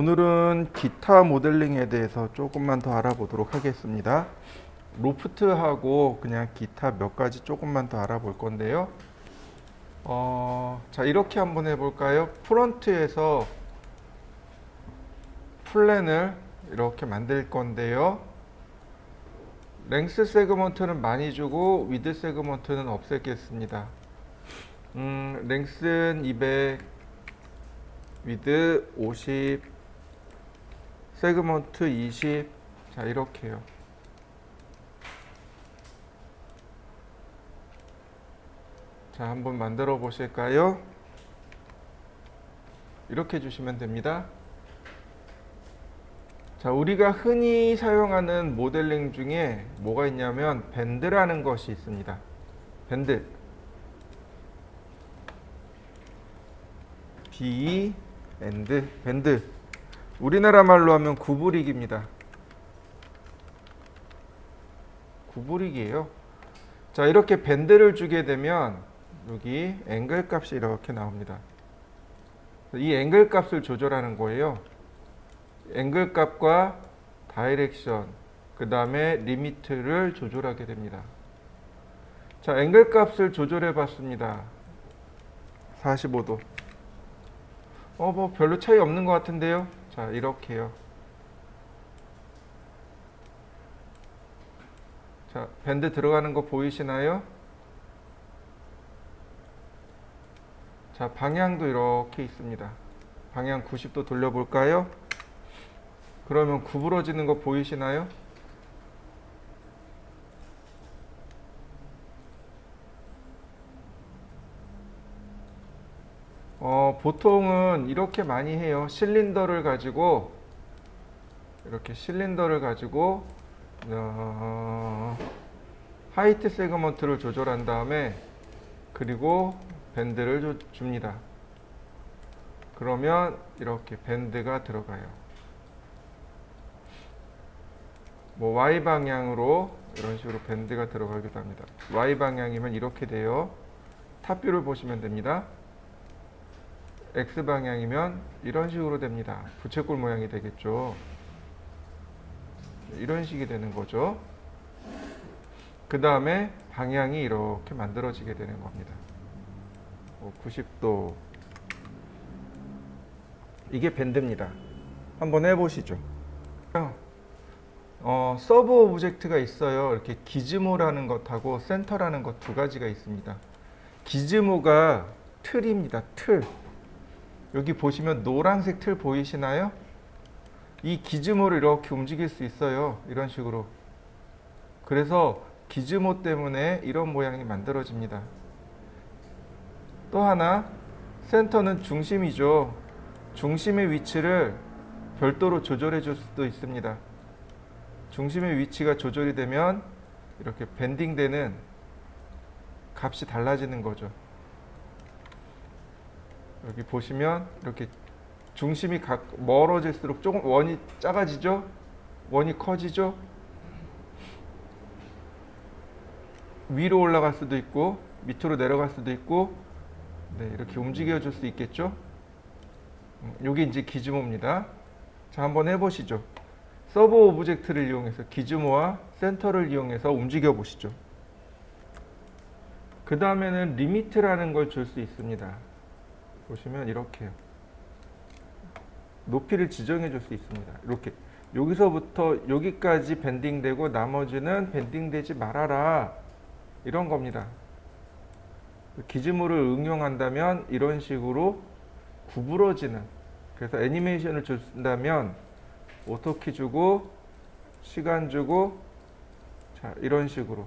오늘은 기타 모델링에 대해서 조금만 더 알아보도록 하겠습니다. 로프트하고 그냥 기타 몇 가지 조금만 더 알아볼 건데요. 자, 이렇게 한번 해볼까요? 프론트에서 플랜을 이렇게 만들 건데요. 랭스 세그먼트는 많이 주고 위드 세그먼트는 없애겠습니다. 랭스는 200, 위드 50, 세그먼트 20. 자, 이렇게요. 자, 한번 만들어 보실까요? 이렇게 주시면 됩니다. 자, 우리가 흔히 사용하는 모델링 중에 뭐가 있냐면 밴드라는 것이 있습니다. 밴드. 밴드. 우리나라 말로 하면 구부리기입니다. 구부리기예요. 자, 이렇게 밴드를 주게 되면 여기 앵글 값이 이렇게 나옵니다. 이 앵글 값을 조절하는 거예요. 앵글 값과 다이렉션, 그 다음에 리미트를 조절하게 됩니다. 자, 앵글 값을 조절해 봤습니다. 45도. 뭐 별로 차이 없는 것 같은데요. 자, 이렇게요. 자, 밴드 들어가는 거 보이시나요? 자, 방향도 이렇게 있습니다. 방향 90도 돌려볼까요? 그러면 구부러지는 거 보이시나요? 보통은 이렇게 많이 해요. 실린더를 가지고 하이트 세그먼트를 조절한 다음에 그리고 밴드를 줍니다. 그러면 이렇게 밴드가 들어가요. 뭐 Y 방향으로 이런 식으로 밴드가 들어가기도 합니다. Y 방향이면 이렇게 돼요. 탑뷰를 보시면 됩니다. X 방향이면 이런 식으로 됩니다. 부채꼴 모양이 되겠죠. 이런 식이 되는 거죠. 그 다음에 방향이 이렇게 만들어지게 되는 겁니다. 90도. 이게 밴드입니다. 한번 해보시죠. 서브 오브젝트가 있어요. 이렇게 기즈모라는 것하고 센터라는 것 두 가지가 있습니다. 기즈모가 틀입니다. 틀. 여기 보시면 노란색 틀 보이시나요? 이 기즈모를 이렇게 움직일 수 있어요. 이런 식으로. 그래서 기즈모 때문에 이런 모양이 만들어집니다. 또 하나, 센터는 중심이죠. 중심의 위치를 별도로 조절해 줄 수도 있습니다. 중심의 위치가 조절이 되면 이렇게 밴딩되는 값이 달라지는 거죠. 여기 보시면 이렇게 중심이 멀어질수록 조금 원이 작아지죠? 원이 커지죠? 위로 올라갈 수도 있고 밑으로 내려갈 수도 있고, 네, 이렇게 움직여 줄 수 있겠죠? 이게 이제 기즈모입니다. 자, 한번 해보시죠. 서브 오브젝트를 이용해서 기즈모와 센터를 이용해서 움직여 보시죠. 그 다음에는 리미트라는 걸 줄 수 있습니다. 보시면 이렇게요. 높이를 지정해 줄 수 있습니다. 이렇게 여기서부터 여기까지 밴딩되고 나머지는 밴딩되지 말아라, 이런 겁니다. 기즈모를 응용한다면 이런 식으로 구부러지는, 그래서 애니메이션을 준다면 오토키 주고 시간 주고, 자, 이런 식으로.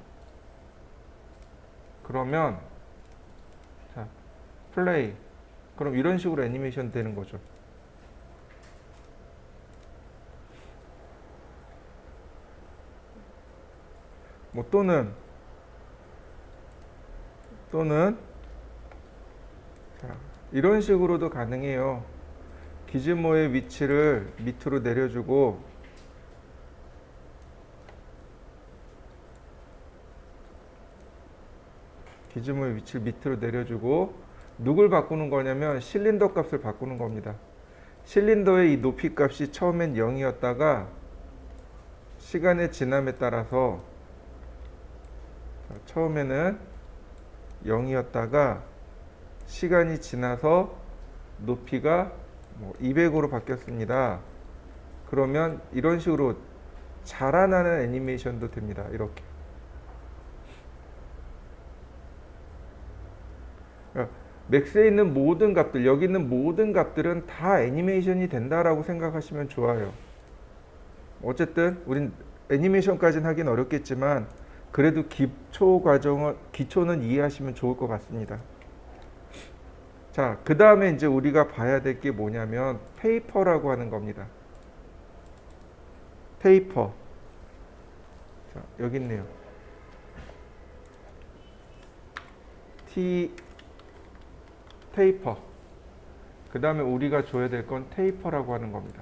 그러면 자, 플레이. 그럼 이런 식으로 애니메이션 되는 거죠. 뭐 또는 자, 이런 식으로도 가능해요. 기즈모의 위치를 밑으로 내려주고, 기즈모의 위치를 밑으로 내려주고, 누굴 바꾸는 거냐면 실린더 값을 바꾸는 겁니다. 실린더의 이 높이 값이 처음엔 0이었다가 시간의 지남에 따라서 처음에는 0이었다가 시간이 지나서 높이가 200으로 바뀌었습니다. 그러면 이런 식으로 자라나는 애니메이션도 됩니다. 이렇게. 맥스에 있는 모든 값들, 여기 있는 모든 값들은 다 애니메이션이 된다라고 생각하시면 좋아요. 어쨌든 우린 애니메이션까지는 하긴 어렵겠지만 그래도 기초는 이해하시면 좋을 것 같습니다. 자, 그 다음에 이제 우리가 봐야 될 게 뭐냐면 테이퍼라고 하는 겁니다. 테이퍼. 자, 여기 있네요. 테이퍼. 그 다음에 우리가 줘야 될 건 테이퍼라고 하는 겁니다.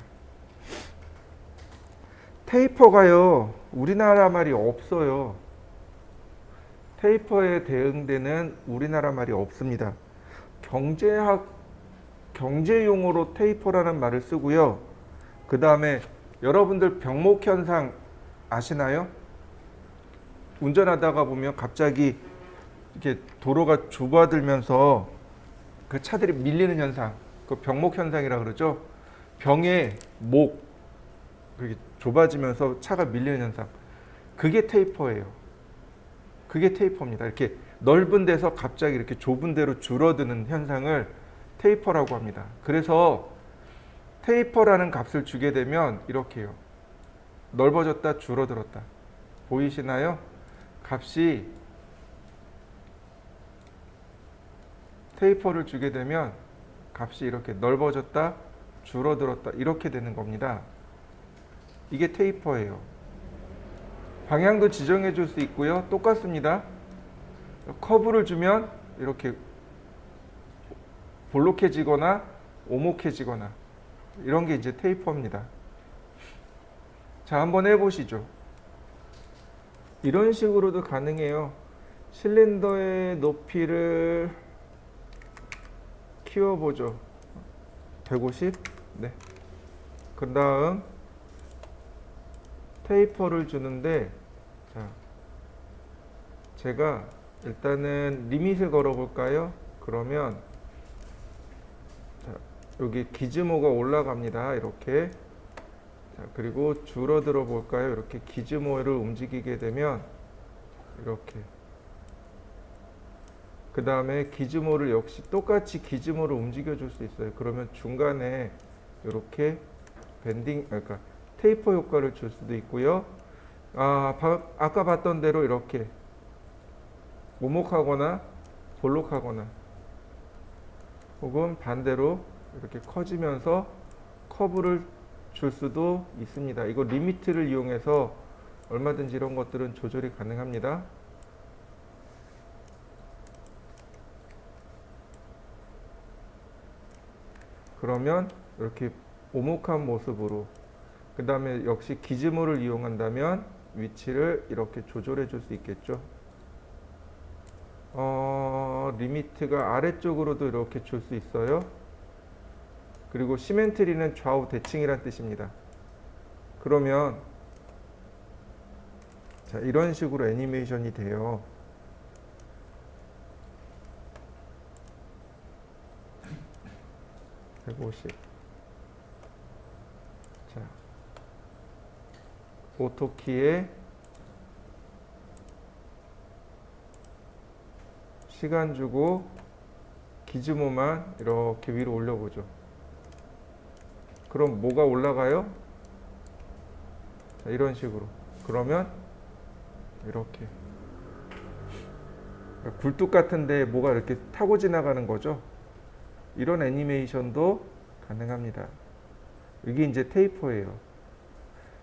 테이퍼가요, 우리나라 말이 없어요. 테이퍼에 대응되는 우리나라 말이 없습니다. 경제용어로 테이퍼라는 말을 쓰고요. 그 다음에 여러분들 병목현상 아시나요? 운전하다가 보면 갑자기 이렇게 도로가 좁아들면서 그 차들이 밀리는 현상, 그 병목현상이라 그러죠. 병의 목, 그게 좁아지면서 차가 밀리는 현상. 그게 테이퍼예요. 그게 테이퍼입니다. 이렇게 넓은 데서 갑자기 이렇게 좁은 데로 줄어드는 현상을 테이퍼라고 합니다. 그래서 테이퍼라는 값을 주게 되면 이렇게 해요. 넓어졌다, 줄어들었다. 보이시나요? 값이 테이퍼를 주게 되면 값이 이렇게 넓어졌다, 줄어들었다 이렇게 되는 겁니다. 이게 테이퍼예요. 방향도 지정해 줄 수 있고요. 똑같습니다. 커브를 주면 이렇게 볼록해지거나 오목해지거나 이런 게 이제 테이퍼입니다. 자, 한번 해보시죠. 이런 식으로도 가능해요. 실린더의 높이를 키워보죠. 150? 네. 그 다음 테이퍼를 주는데, 자, 제가 일단은 리밋을 걸어볼까요? 그러면 자, 여기 기즈모가 올라갑니다. 이렇게. 자, 그리고 줄어들어 볼까요? 이렇게 기즈모를 움직이게 되면 이렇게. 그 다음에 기즈모를 역시 똑같이 기즈모를 움직여 줄 수 있어요. 그러면 중간에 이렇게 그러니까 테이퍼 효과를 줄 수도 있고요. 아까 봤던 대로 이렇게 오목하거나 볼록하거나 혹은 반대로 이렇게 커지면서 커브를 줄 수도 있습니다. 이거 리미트를 이용해서 얼마든지 이런 것들은 조절이 가능합니다. 그러면 이렇게 오목한 모습으로, 그 다음에 역시 기즈모를 이용한다면 위치를 이렇게 조절해 줄 수 있겠죠. 리미트가 아래쪽으로도 이렇게 줄 수 있어요. 그리고 시멘트리는 좌우 대칭이란 뜻입니다. 그러면 자, 이런 식으로 애니메이션이 돼요. 자, 오토키에 시간 주고 기즈모만 이렇게 위로 올려보죠. 그럼 뭐가 올라가요? 자, 이런 식으로. 그러면 이렇게 굴뚝 같은데 뭐가 이렇게 타고 지나가는 거죠. 이런 애니메이션도 가능합니다. 이게 이제 테이퍼예요.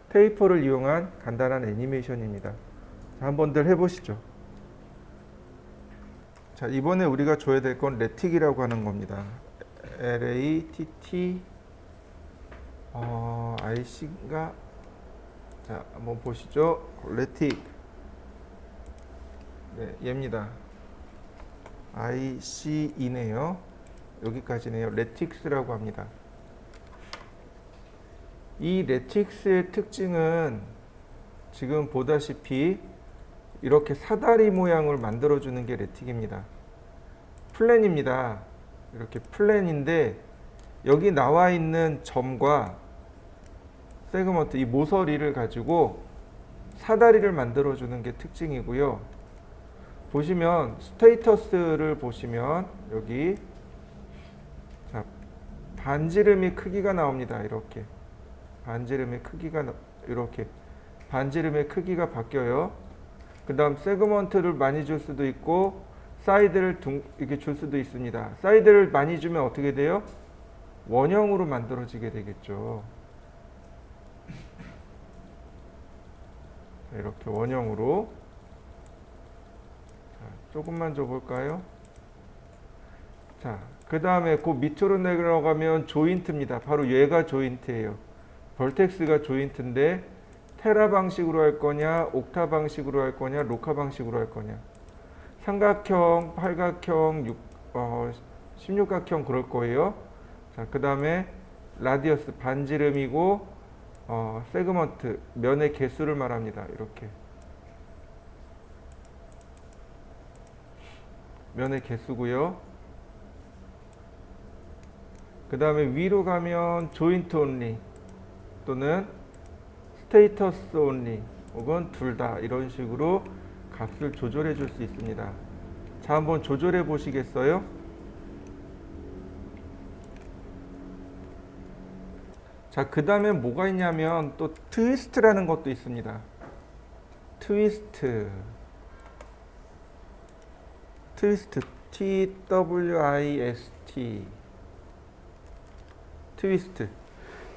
테이퍼를 이용한 간단한 애니메이션입니다. 자, 한번들 해보시죠. 자, 이번에 우리가 줘야 될 건 레틱이라고 하는 겁니다. LATT IC인가? 자, 한번 보시죠. 레틱. 네, 얘입니다. IC이네요. 여기까지네요. 레틱스라고 합니다. 이 레틱스의 특징은 지금 보다시피 이렇게 사다리 모양을 만들어주는 게 레틱입니다. 플랜입니다. 이렇게 플랜인데 여기 나와 있는 점과 세그먼트, 이 모서리를 가지고 사다리를 만들어주는 게 특징이고요. 보시면 스테이터스를 보시면 여기 자, 반지름의 크기가 나옵니다. 이렇게 반지름의 크기가 이렇게 반지름의 크기가 바뀌어요. 그 다음 세그먼트를 많이 줄 수도 있고 사이드를 이렇게 줄 수도 있습니다. 사이드를 많이 주면 어떻게 돼요? 원형으로 만들어지게 되겠죠. 이렇게 원형으로. 자, 조금만 줘볼까요? 자, 그 다음에 그 밑으로 내려가면 조인트입니다. 바로 얘가 조인트예요. 벌텍스가 조인트인데 테라 방식으로 할 거냐, 옥타 방식으로 할 거냐, 로카 방식으로 할 거냐. 삼각형, 팔각형, 16각형 그럴 거예요. 자, 그 다음에 라디어스 반지름이고 세그먼트 면의 개수를 말합니다. 이렇게 면의 개수고요. 그 다음에 위로 가면 조인트 온리 또는 스테이터스 온리 혹은 둘 다 이런 식으로 값을 조절해 줄 수 있습니다. 자, 한번 조절해 보시겠어요? 자, 그 다음에 뭐가 있냐면 또 트위스트라는 것도 있습니다. 트위스트 TWIST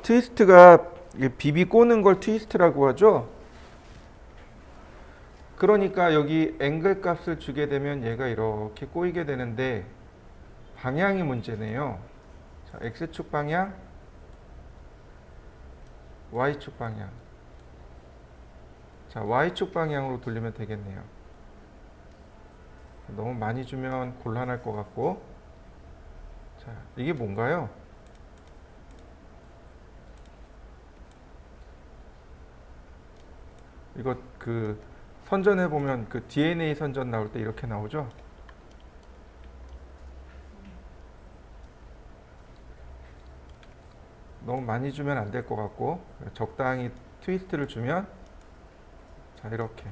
트위스트가 비비 꼬는 걸 트위스트라고 하죠. 그러니까 여기 앵글 값을 주게 되면 얘가 이렇게 꼬이게 되는데 방향이 문제네요. 자, X축 방향, Y축 방향. 자, Y축 방향으로 돌리면 되겠네요. 너무 많이 주면 곤란할 것 같고. 자, 이게 뭔가요? 이거 그 선전해 보면 그 DNA 선전 나올 때 이렇게 나오죠? 너무 많이 주면 안 될 것 같고 적당히 트위스트를 주면 자, 이렇게.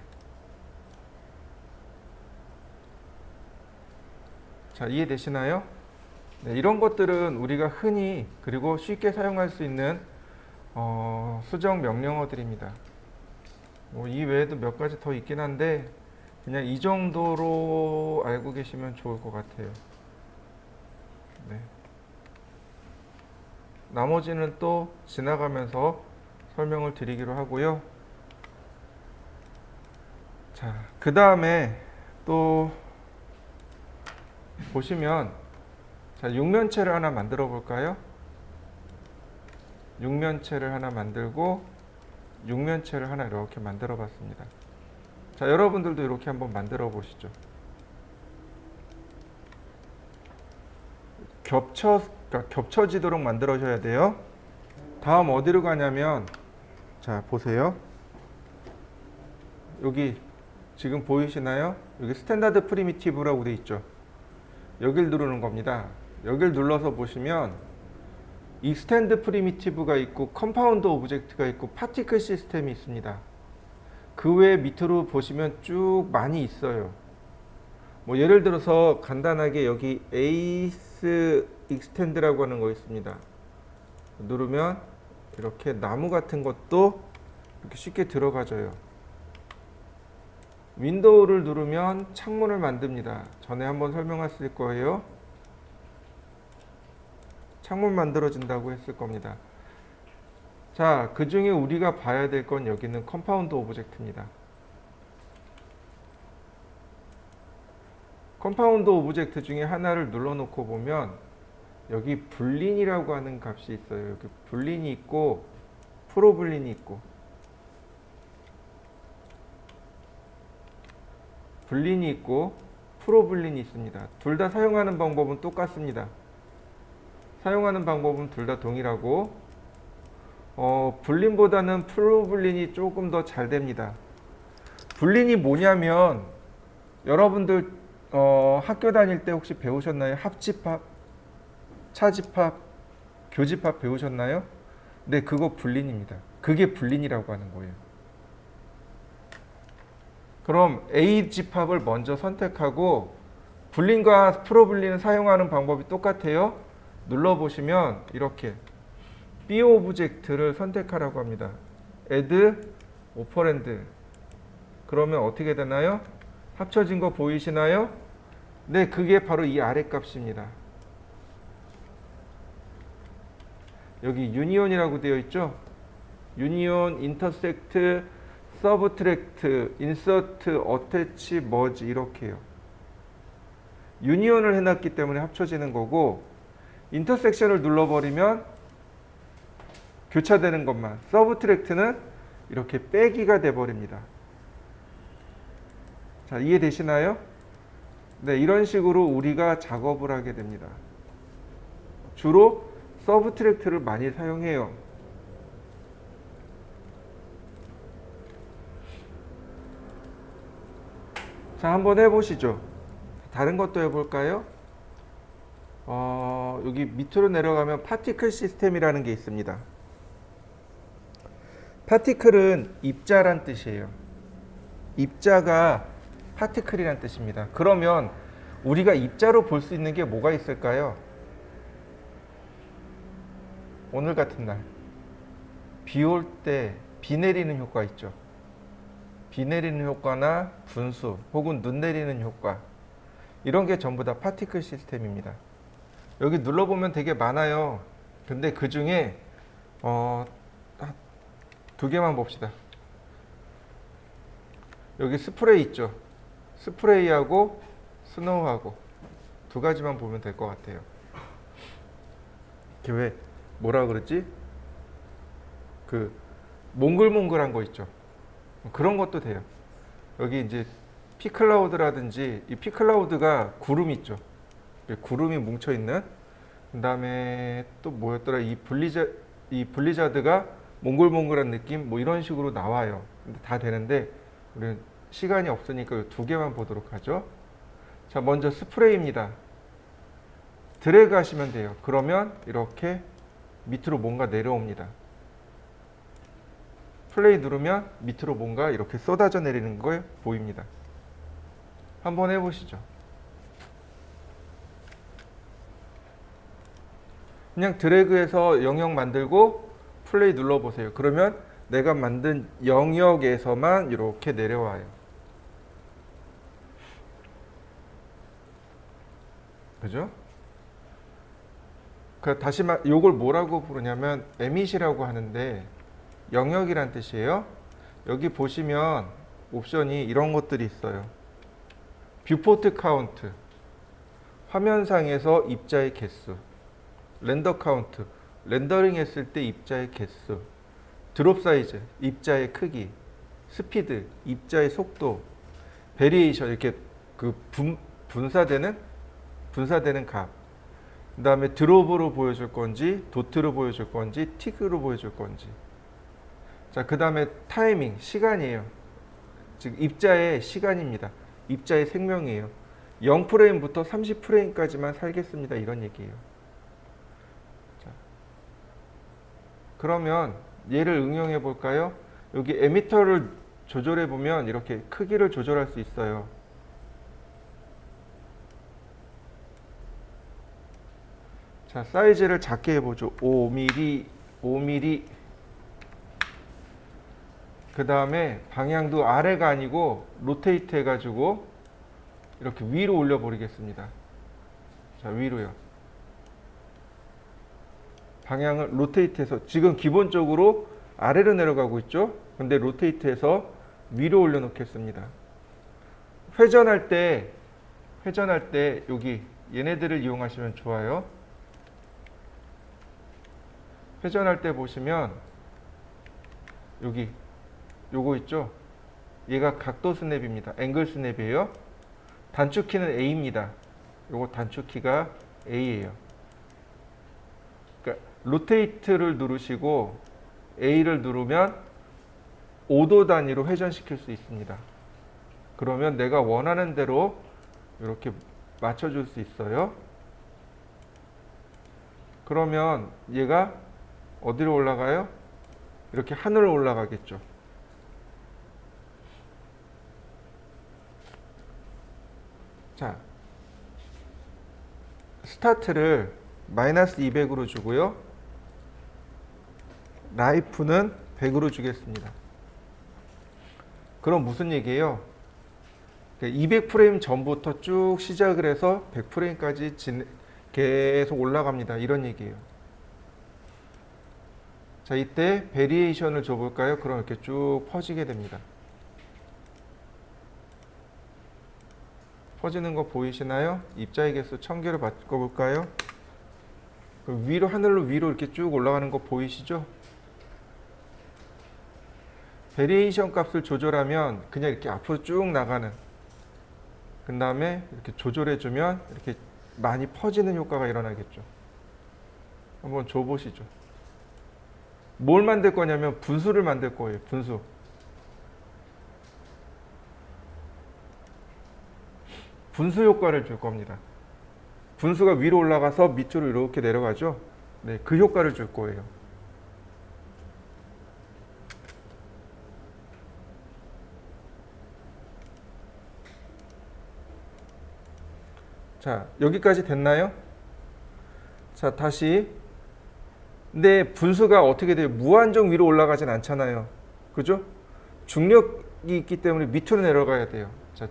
자, 이해되시나요? 네, 이런 것들은 우리가 흔히 그리고 쉽게 사용할 수 있는 수정 명령어들입니다. 뭐 이 외에도 몇 가지 더 있긴 한데 그냥 이 정도로 알고 계시면 좋을 것 같아요. 네. 나머지는 또 지나가면서 설명을 드리기로 하고요. 자, 그 다음에 또 보시면 자, 육면체를 하나 만들어 볼까요? 육면체를 하나 만들고 육면체를 하나 이렇게 만들어 봤습니다. 자, 여러분들도 이렇게 한번 만들어 보시죠. 겹쳐지도록 만들어줘야 돼요. 다음 어디로 가냐면 자, 보세요. 여기 지금 보이시나요? 여기 스탠다드 프리미티브라고 돼 있죠. 여길 누르는 겁니다. 여길 눌러서 보시면 이 스탠드 프리미티브가 있고 컴파운드 오브젝트가 있고 파티클 시스템이 있습니다. 그 외에 밑으로 보시면 쭉 많이 있어요. 뭐 예를 들어서 간단하게 여기 에이스 익스텐드라고 하는 거 있습니다. 누르면 이렇게 나무 같은 것도 이렇게 쉽게 들어가져요. 윈도우를 누르면 창문을 만듭니다. 전에 한번 설명했을 거예요. 창문 만들어진다고 했을 겁니다. 자, 그 중에 우리가 봐야 될 건 여기는 컴파운드 오브젝트입니다. 컴파운드 오브젝트 중에 하나를 눌러놓고 보면 여기 불린이라고 하는 값이 있어요. 여기 불린이 있고 프로블린이 있고 불린이 있고 프로블린이 있습니다. 둘 다 사용하는 방법은 똑같습니다. 사용하는 방법은 둘 다 동일하고 불린보다는 프로블린이 조금 더 잘 됩니다. 불린이 뭐냐면 여러분들 학교 다닐 때 혹시 배우셨나요? 합집합, 차집합, 교집합 배우셨나요? 네, 그거 불린입니다. 그게 불린이라고 하는 거예요. 그럼 A 집합을 먼저 선택하고 불린과 프로블린을 사용하는 방법이 똑같아요. 눌러보시면 이렇게 B 오브젝트를 선택하라고 합니다. add 오퍼랜드. 그러면 어떻게 되나요? 합쳐진 거 보이시나요? 네, 그게 바로 이 아래 값입니다. 여기 유니온이라고 되어 있죠? 유니온, 인터섹트, 서브트랙트, 인서트, 어태치, 머지 이렇게요. 유니온을 해놨기 때문에 합쳐지는 거고 인터섹션을 눌러버리면 교차되는 것만. 서브트랙트는 이렇게 빼기가 돼버립니다. 자, 이해되시나요? 네, 이런 식으로 우리가 작업을 하게 됩니다. 주로 서브트랙트를 많이 사용해요. 자, 한번 해보시죠. 다른 것도 해볼까요? 여기 밑으로 내려가면 파티클 시스템이라는 게 있습니다. 파티클은 입자란 뜻이에요. 입자가 파티클이란 뜻입니다. 그러면 우리가 입자로 볼 수 있는 게 뭐가 있을까요? 오늘 같은 날 비 올 때 비 내리는 효과 있죠. 비 내리는 효과나 분수 혹은 눈 내리는 효과, 이런 게 전부 다 파티클 시스템입니다. 여기 눌러보면 되게 많아요. 근데 그 중에 두 개만 봅시다. 여기 스프레이 있죠. 스프레이하고 스노우하고 두 가지만 보면 될 것 같아요. 이게 왜 뭐라 그러지? 그 몽글몽글한 거 있죠. 그런 것도 돼요. 여기 이제 피클라우드라든지, 이 피클라우드가 구름 있죠. 구름이 뭉쳐 있는. 그다음에 또 뭐였더라? 이 블리자드가 몽글몽글한 느낌, 뭐 이런 식으로 나와요. 근데 다 되는데 우리는 시간이 없으니까 두 개만 보도록 하죠. 자, 먼저 스프레이입니다. 드래그 하시면 돼요. 그러면 이렇게 밑으로 뭔가 내려옵니다. 플레이 누르면 밑으로 뭔가 이렇게 쏟아져 내리는 걸 보입니다. 한번 해보시죠. 그냥 드래그해서 영역 만들고 플레이 눌러보세요. 그러면 내가 만든 영역에서만 이렇게 내려와요. 그죠? 다시 요걸 뭐라고 부르냐면 에밋이라고 하는데 영역이란 뜻이에요. 여기 보시면 옵션이 이런 것들이 있어요. 뷰포트 카운트, 화면상에서 입자의 개수, 렌더 카운트, 렌더링 했을 때 입자의 개수, 드롭 사이즈, 입자의 크기, 스피드, 입자의 속도, 베리에이션, 이렇게 그 분사되는 값. 그 다음에 드롭으로 보여줄 건지, 도트로 보여줄 건지, 틱으로 보여줄 건지. 자, 그 다음에 타이밍, 시간이에요. 즉 입자의 시간입니다. 입자의 생명이에요. 0프레임부터 30프레임까지만 살겠습니다. 이런 얘기예요. 자, 그러면 얘를 응용해 볼까요? 여기 에미터를 조절해 보면 이렇게 크기를 조절할 수 있어요. 자, 사이즈를 작게 해보죠. 5mm, 5mm. 그 다음에 방향도 아래가 아니고 로테이트 해가지고 이렇게 위로 올려버리겠습니다. 자, 위로요. 방향을 로테이트해서, 지금 기본적으로 아래로 내려가고 있죠. 근데 로테이트해서 위로 올려놓겠습니다. 회전할 때 여기 얘네들을 이용하시면 좋아요. 회전할 때 보시면 여기 요거 있죠. 얘가 각도 스냅입니다. 앵글 스냅이에요. 단축키는 A입니다. 요거 단축키가 A예요. 그러니까 로테이트를 누르시고 A를 누르면 5도 단위로 회전시킬 수 있습니다. 그러면 내가 원하는 대로 이렇게 맞춰줄 수 있어요. 그러면 얘가 어디로 올라가요? 이렇게 하늘로 올라가겠죠. 자, 스타트를 마이너스 200으로 주고요. 라이프는 100으로 주겠습니다. 그럼 무슨 얘기예요? 200프레임 전부터 쭉 시작을 해서 100프레임까지 계속 올라갑니다. 이런 얘기예요. 자, 이때 베리에이션을 줘볼까요? 그럼 이렇게 쭉 퍼지게 됩니다. 퍼지는 거 보이시나요? 입자의 개수 1000개로 바꿔볼까요? 위로, 하늘로 위로 이렇게 쭉 올라가는 거 보이시죠? 베리에이션 값을 조절하면 그냥 이렇게 앞으로 쭉 나가는, 그 다음에 이렇게 조절해주면 이렇게 많이 퍼지는 효과가 일어나겠죠. 한번 줘보시죠. 뭘 만들 거냐면 분수를 만들 거예요. 분수. 분수 효과를 줄 겁니다. 분수가 위로 올라가서 밑으로 이렇게 내려가죠. 네, 그 효과를 줄 거예요. 자, 여기까지 됐나요? 자, 다시. 근데 분수가 어떻게 돼요? 무한정 위로 올라가진 않잖아요. 그죠? 중력이 있기 때문에 밑으로 내려가야 돼요. 자,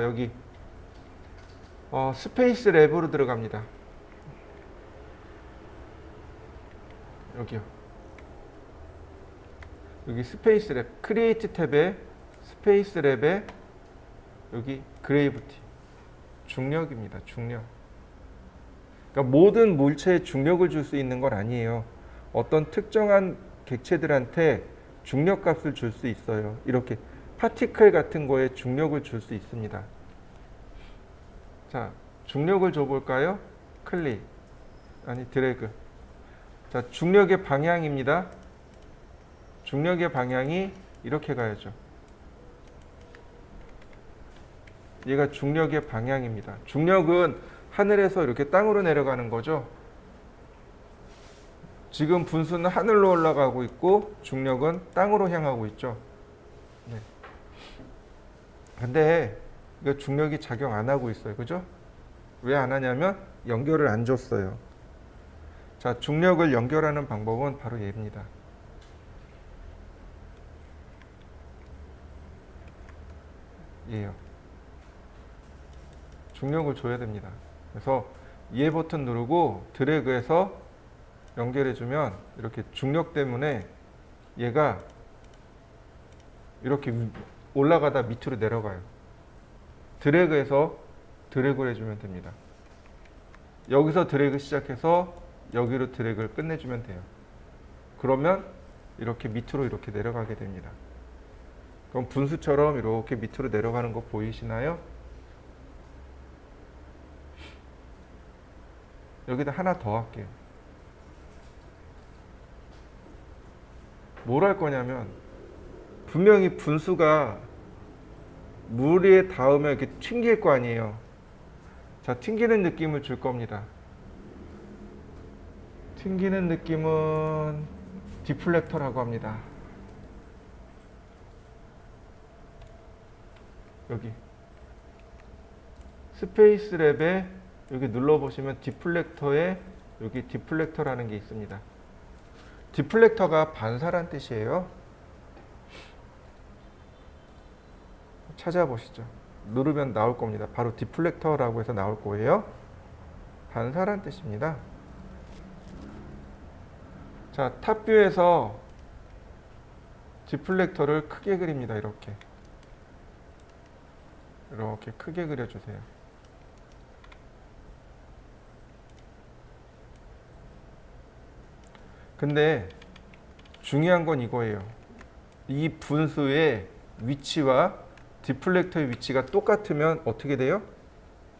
여기 스페이스 랩으로 들어갑니다. 여기요. 여기 스페이스 랩, 크리에이트 탭에 스페이스 랩에 여기 그레이비티, 중력입니다. 중력. 그러니까 모든 물체에 중력을 줄 수 있는 건 아니에요. 어떤 특정한 객체들한테 중력값을 줄 수 있어요. 이렇게 파티클 같은 거에 중력을 줄 수 있습니다. 자, 중력을 줘볼까요? 클릭, 아니 드래그. 자, 중력의 방향입니다. 중력의 방향이 이렇게 가야죠. 얘가 중력의 방향입니다. 중력은 하늘에서 이렇게 땅으로 내려가는 거죠. 지금 분수는 하늘로 올라가고 있고 중력은 땅으로 향하고 있죠. 네. 근데 이거 중력이 작용 안 하고 있어요. 그죠? 왜 안 하냐면 연결을 안 줬어요. 자, 중력을 연결하는 방법은 바로 얘입니다. 얘요. 중력을 줘야 됩니다. 그래서 얘 버튼 누르고 드래그해서 연결해주면 이렇게 중력 때문에 얘가 이렇게 올라가다 밑으로 내려가요. 드래그해서 드래그를 해주면 됩니다. 여기서 드래그 시작해서 여기로 드래그를 끝내주면 돼요. 그러면 이렇게 밑으로 이렇게 내려가게 됩니다. 그럼 분수처럼 이렇게 밑으로 내려가는 거 보이시나요? 여기다 하나 더 할게요. 뭘 할 거냐면 분명히 분수가 물 위에 닿으면 이렇게 튕길 거 아니에요. 자, 튕기는 느낌을 줄 겁니다. 튕기는 느낌은 디플렉터라고 합니다. 여기 스페이스 랩에 여기 눌러보시면 디플렉터에 여기 디플렉터라는 게 있습니다. 디플렉터가 반사란 뜻이에요. 찾아보시죠. 누르면 나올 겁니다. 바로 디플렉터라고 해서 나올 거예요. 반사란 뜻입니다. 자, 탑뷰에서 디플렉터를 크게 그립니다. 이렇게 크게 그려주세요. 근데 중요한 건 이거예요. 이 분수의 위치와 디플렉터의 위치가 똑같으면 어떻게 돼요?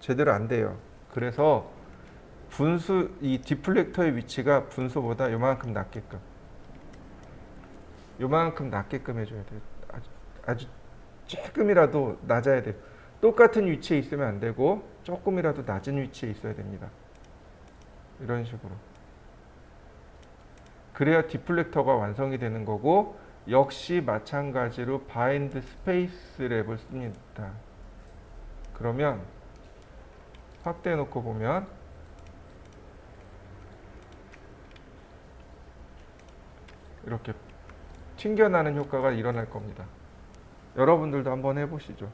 제대로 안 돼요. 그래서 이 디플렉터의 위치가 분수보다 요만큼 낮게끔. 요만큼 낮게끔 해줘야 돼요. 아주 조금이라도 낮아야 돼요. 똑같은 위치에 있으면 안 되고 조금이라도 낮은 위치에 있어야 됩니다. 이런 식으로. 그래야 디플렉터가 완성이 되는 거고, 역시 마찬가지로 바인드 스페이스 랩을 씁니다. 그러면 확대해 놓고 보면 이렇게 튕겨나는 효과가 일어날 겁니다. 여러분들도 한번 해보시죠.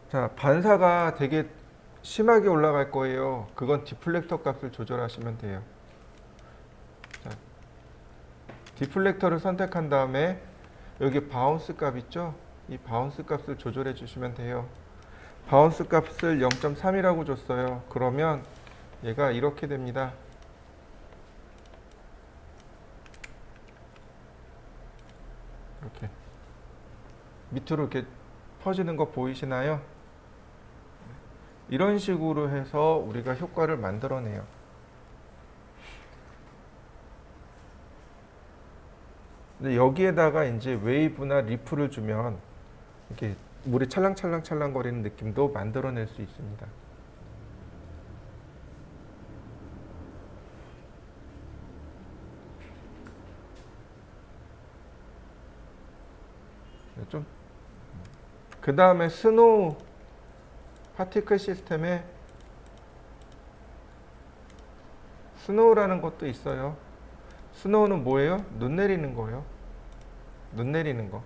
자, 반사가 되게 심하게 올라갈 거예요. 그건 디플렉터 값을 조절하시면 돼요. 자, 디플렉터를 선택한 다음에 여기 바운스 값 있죠? 이 바운스 값을 조절해 주시면 돼요. 바운스 값을 0.3이라고 줬어요. 그러면 얘가 이렇게 됩니다. 이렇게 밑으로 이렇게 퍼지는 거 보이시나요? 이런 식으로 해서 우리가 효과를 만들어내요. 근데 여기에다가 이제 웨이브나 리프를 주면 이렇게 물이 찰랑찰랑 거리는 느낌도 만들어낼 수 있습니다. 좀 그 다음에 스노우 파티클 시스템에 스노우라는 것도 있어요. 스노우는 뭐예요? 눈 내리는 거예요. 눈 내리는 거.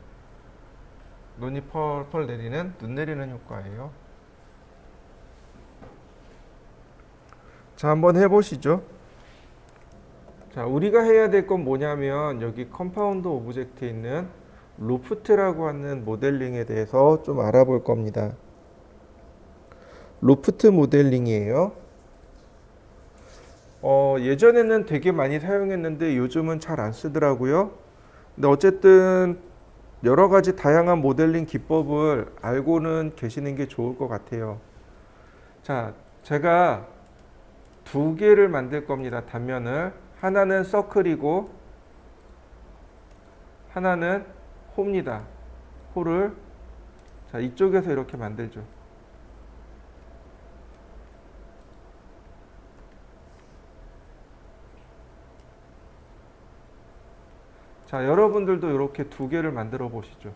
눈이 펄펄 내리는 눈 내리는 효과예요. 자, 한번 해보시죠. 자, 우리가 해야 될 건 뭐냐면 여기 컴파운드 오브젝트에 있는 로프트라고 하는 모델링에 대해서 좀 알아볼 겁니다. 로프트 모델링이에요. 예전에는 되게 많이 사용했는데 요즘은 잘 안 쓰더라고요. 근데 어쨌든 여러 가지 다양한 모델링 기법을 알고는 계시는 게 좋을 것 같아요. 자, 제가 두 개를 만들 겁니다. 단면을. 하나는 서클이고 하나는 호입니다. 호를 자, 이쪽에서 이렇게 만들죠. 자, 여러분들도 이렇게 두 개를 만들어 보시죠.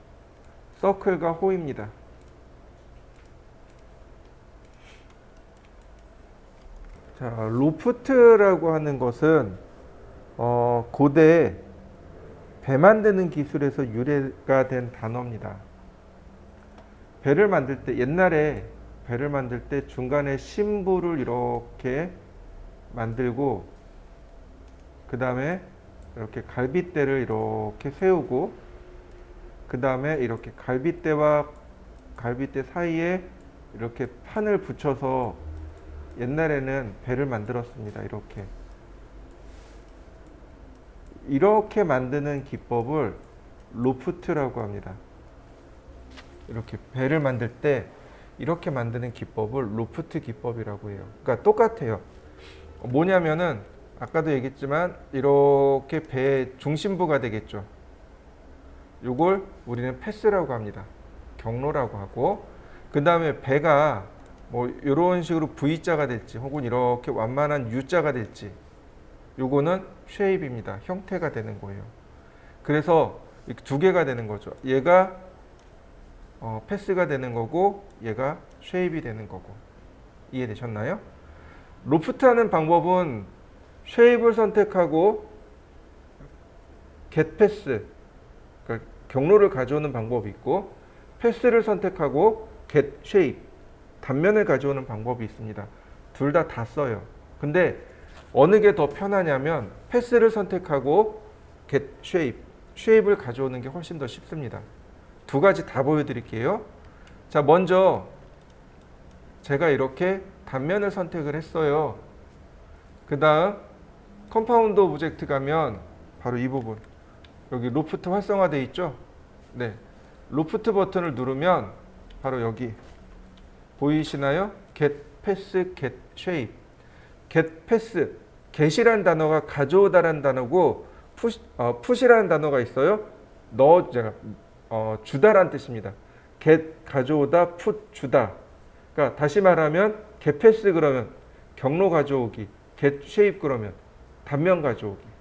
서클과 호입니다. 자, 로프트라고 하는 것은 고대 배 만드는 기술에서 유래가 된 단어입니다. 배를 만들 때, 옛날에 배를 만들 때 중간에 심부를 이렇게 만들고 그 다음에 이렇게 갈빗대를 이렇게 세우고 그 다음에 이렇게 갈빗대와 갈빗대 사이에 이렇게 판을 붙여서 옛날에는 배를 만들었습니다. 이렇게 만드는 기법을 로프트라고 합니다. 이렇게 배를 만들 때 이렇게 만드는 기법을 로프트 기법이라고 해요. 그러니까 똑같아요. 뭐냐면은 아까도 얘기했지만 이렇게 배의 중심부가 되겠죠. 요걸 우리는 패스라고 합니다. 경로라고 하고 그 다음에 배가 뭐 이런 식으로 V자가 될지 혹은 이렇게 완만한 U자가 될지 요거는 쉐입입니다. 형태가 되는 거예요. 그래서 두 개가 되는 거죠. 얘가 패스가 되는 거고 얘가 쉐입이 되는 거고. 이해되셨나요? 로프트 하는 방법은 쉐입을 선택하고 get 패스 그러니까 경로를 가져오는 방법이 있고 패스를 선택하고 get shape 단면을 가져오는 방법이 있습니다. 둘 다 써요. 근데 어느 게 더 편하냐면 패스를 선택하고 get shape 쉐입을 가져오는 게 훨씬 더 쉽습니다. 두 가지 다 보여드릴게요. 자, 먼저 제가 이렇게 단면을 선택을 했어요. 그 다음 컴파운드 오브젝트 가면 바로 이 부분. 여기 로프트 활성화되어 있죠? 네. 로프트 버튼을 누르면 바로 여기 보이시나요? get pass, get shape. get pass, get이라는 단어가 가져오다라는 단어고 push이라는 단어가 있어요. 주다라는 뜻입니다. get 가져오다, put 주다. 그러니까 다시 말하면 get pass 그러면 경로 가져오기, get shape 그러면 단면 가져오기.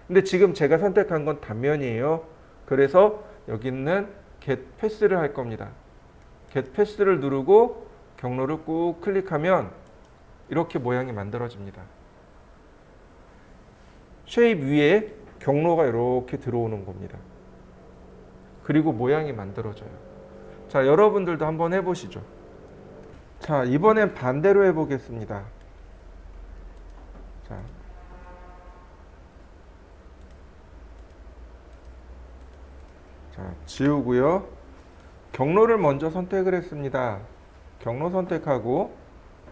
근데 지금 제가 선택한 건 단면이에요. 그래서 여기는 get pass를 할 겁니다. get pass를 누르고 경로를 꾹 클릭하면 이렇게 모양이 만들어집니다. shape 위에 경로가 이렇게 들어오는 겁니다. 그리고 모양이 만들어져요. 자, 여러분들도 한번 해보시죠. 자, 이번엔 반대로 해보겠습니다. 자, 지우고요. 경로를 먼저 선택을 했습니다. 경로 선택하고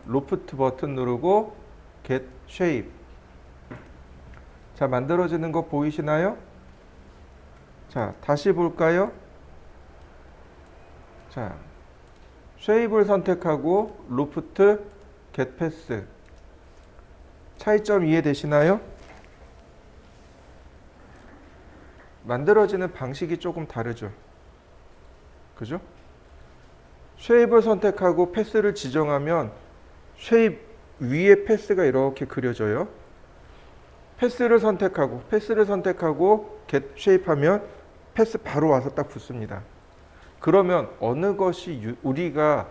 로프트 버튼 누르고 get shape. 자, 만들어지는 거 보이시나요? 자, 다시 볼까요? 자, shape를 선택하고 로프트 get pass. 차이점 이해되시나요? 만들어지는 방식이 조금 다르죠. 그죠? 쉐입을 선택하고 패스를 지정하면 쉐입 위에 패스가 이렇게 그려져요. 패스를 선택하고 get shape 하면 패스 바로 와서 딱 붙습니다. 그러면 어느 것이 우리가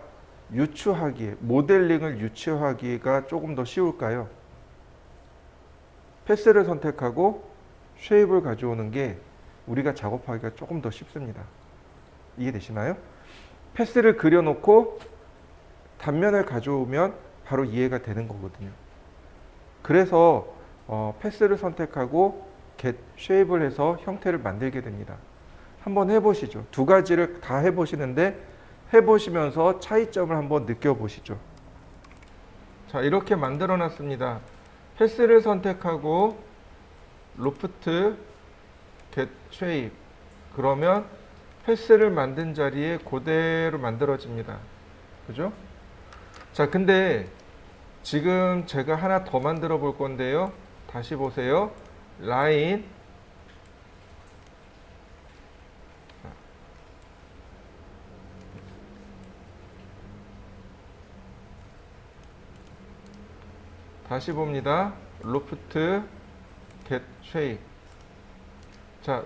유추하기에, 모델링을 유추하기가 조금 더 쉬울까요? 패스를 선택하고 쉐입을 가져오는 게 우리가 작업하기가 조금 더 쉽습니다. 이해되시나요? 패스를 그려놓고 단면을 가져오면 바로 이해가 되는 거거든요. 그래서 패스를 선택하고 get shape를 해서 형태를 만들게 됩니다. 한번 해보시죠. 두 가지를 다 해보시는데 해보시면서 차이점을 한번 느껴보시죠. 자, 이렇게 만들어 놨습니다. 패스를 선택하고 로프트 get shape. 그러면 패스를 만든 자리에 그대로 만들어집니다. 그죠? 자, 근데 지금 제가 하나 더 만들어 볼 건데요. 다시 보세요. 라인. 다시 봅니다. 로프트 get shape. 자,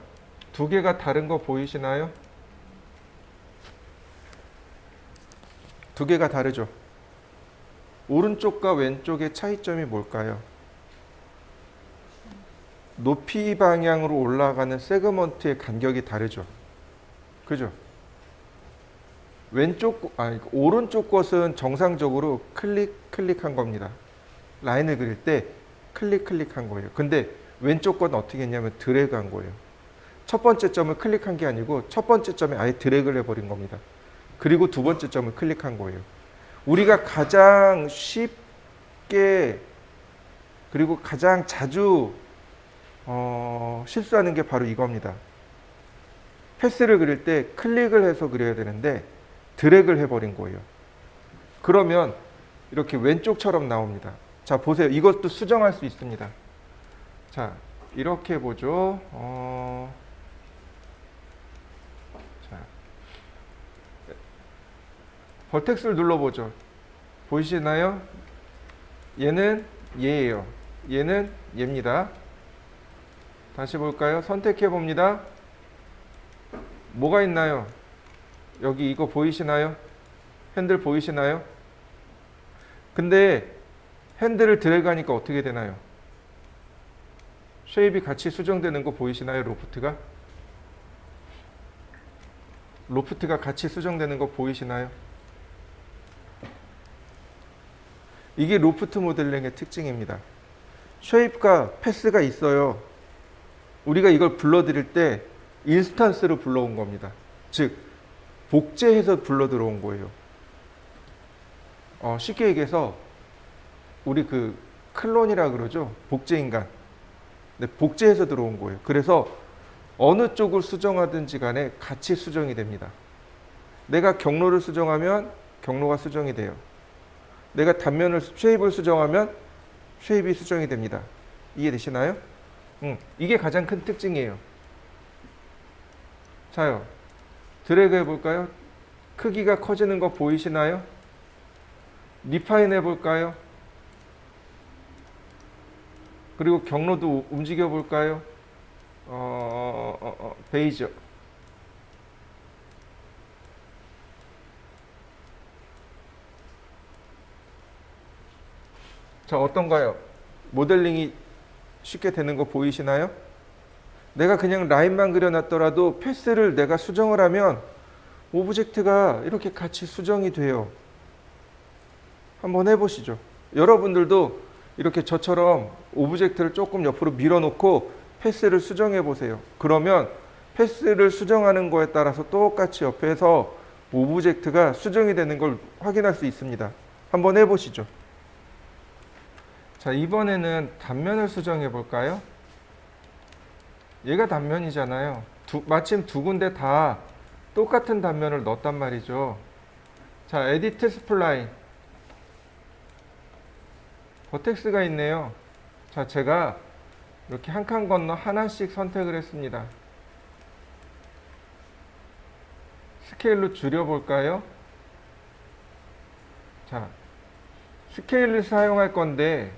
두 개가 다른 거 보이시나요? 두 개가 다르죠. 오른쪽과 왼쪽의 차이점이 뭘까요? 높이 방향으로 올라가는 세그먼트의 간격이 다르죠. 그죠? 오른쪽 것은 정상적으로 클릭한 겁니다. 라인을 그릴 때 클릭한 거예요. 근데 왼쪽 건 어떻게 했냐면 드래그 한 거예요. 첫 번째 점을 클릭한 게 아니고 첫 번째 점에 아예 드래그를 해버린 겁니다. 그리고 두 번째 점을 클릭한 거예요. 우리가 가장 쉽게 그리고 가장 자주 실수하는 게 바로 이겁니다. 패스를 그릴 때 클릭을 해서 그려야 되는데 드래그를 해버린 거예요. 그러면 이렇게 왼쪽처럼 나옵니다. 자, 보세요. 이것도 수정할 수 있습니다. 자, 이렇게 보죠. 자, 버텍스를 눌러보죠. 보이시나요? 얘는 얘예요. 얘는 얘입니다. 다시 볼까요? 선택해 봅니다. 뭐가 있나요? 여기 이거 보이시나요? 핸들 보이시나요? 근데 핸들을 드래그 하니까 어떻게 되나요? 쉐입이 같이 수정되는 거 보이시나요? 로프트가 같이 수정되는 거 보이시나요? 이게 로프트 모델링의 특징입니다. 쉐입과 패스가 있어요. 우리가 이걸 불러들일 때 인스턴스로 불러온 겁니다. 즉 복제해서 불러 들어온 거예요. 쉽게 얘기해서 우리 그 클론이라 그러죠. 복제인간. 네, 복제해서 들어온 거예요. 그래서 어느 쪽을 수정하든지 간에 같이 수정이 됩니다. 내가 경로를 수정하면 경로가 수정이 돼요. 내가 단면을 쉐입을 수정하면 쉐입이 수정이 됩니다. 이해되시나요? 이게 가장 큰 특징이에요. 자요. 드래그 해볼까요? 크기가 커지는 거 보이시나요? 리파인 해볼까요? 그리고 경로도 움직여 볼까요? 베이저. 자, 어떤가요? 모델링이 쉽게 되는 거 보이시나요? 내가 그냥 라인만 그려놨더라도 패스를 내가 수정을 하면 오브젝트가 이렇게 같이 수정이 돼요. 한번 해보시죠. 여러분들도 이렇게 저처럼 오브젝트를 조금 옆으로 밀어놓고 패스를 수정해 보세요. 그러면 패스를 수정하는 거에 따라서 똑같이 옆에서 오브젝트가 수정이 되는 걸 확인할 수 있습니다. 한번 해보시죠. 자, 이번에는 단면을 수정해 볼까요? 얘가 단면이잖아요. 마침 두 군데 다 똑같은 단면을 넣었단 말이죠. 자, 에디트 스플라인. 버텍스가 있네요. 자, 제가 이렇게 한 칸 건너 하나씩 선택을 했습니다. 스케일로 줄여볼까요? 자, 스케일을 사용할 건데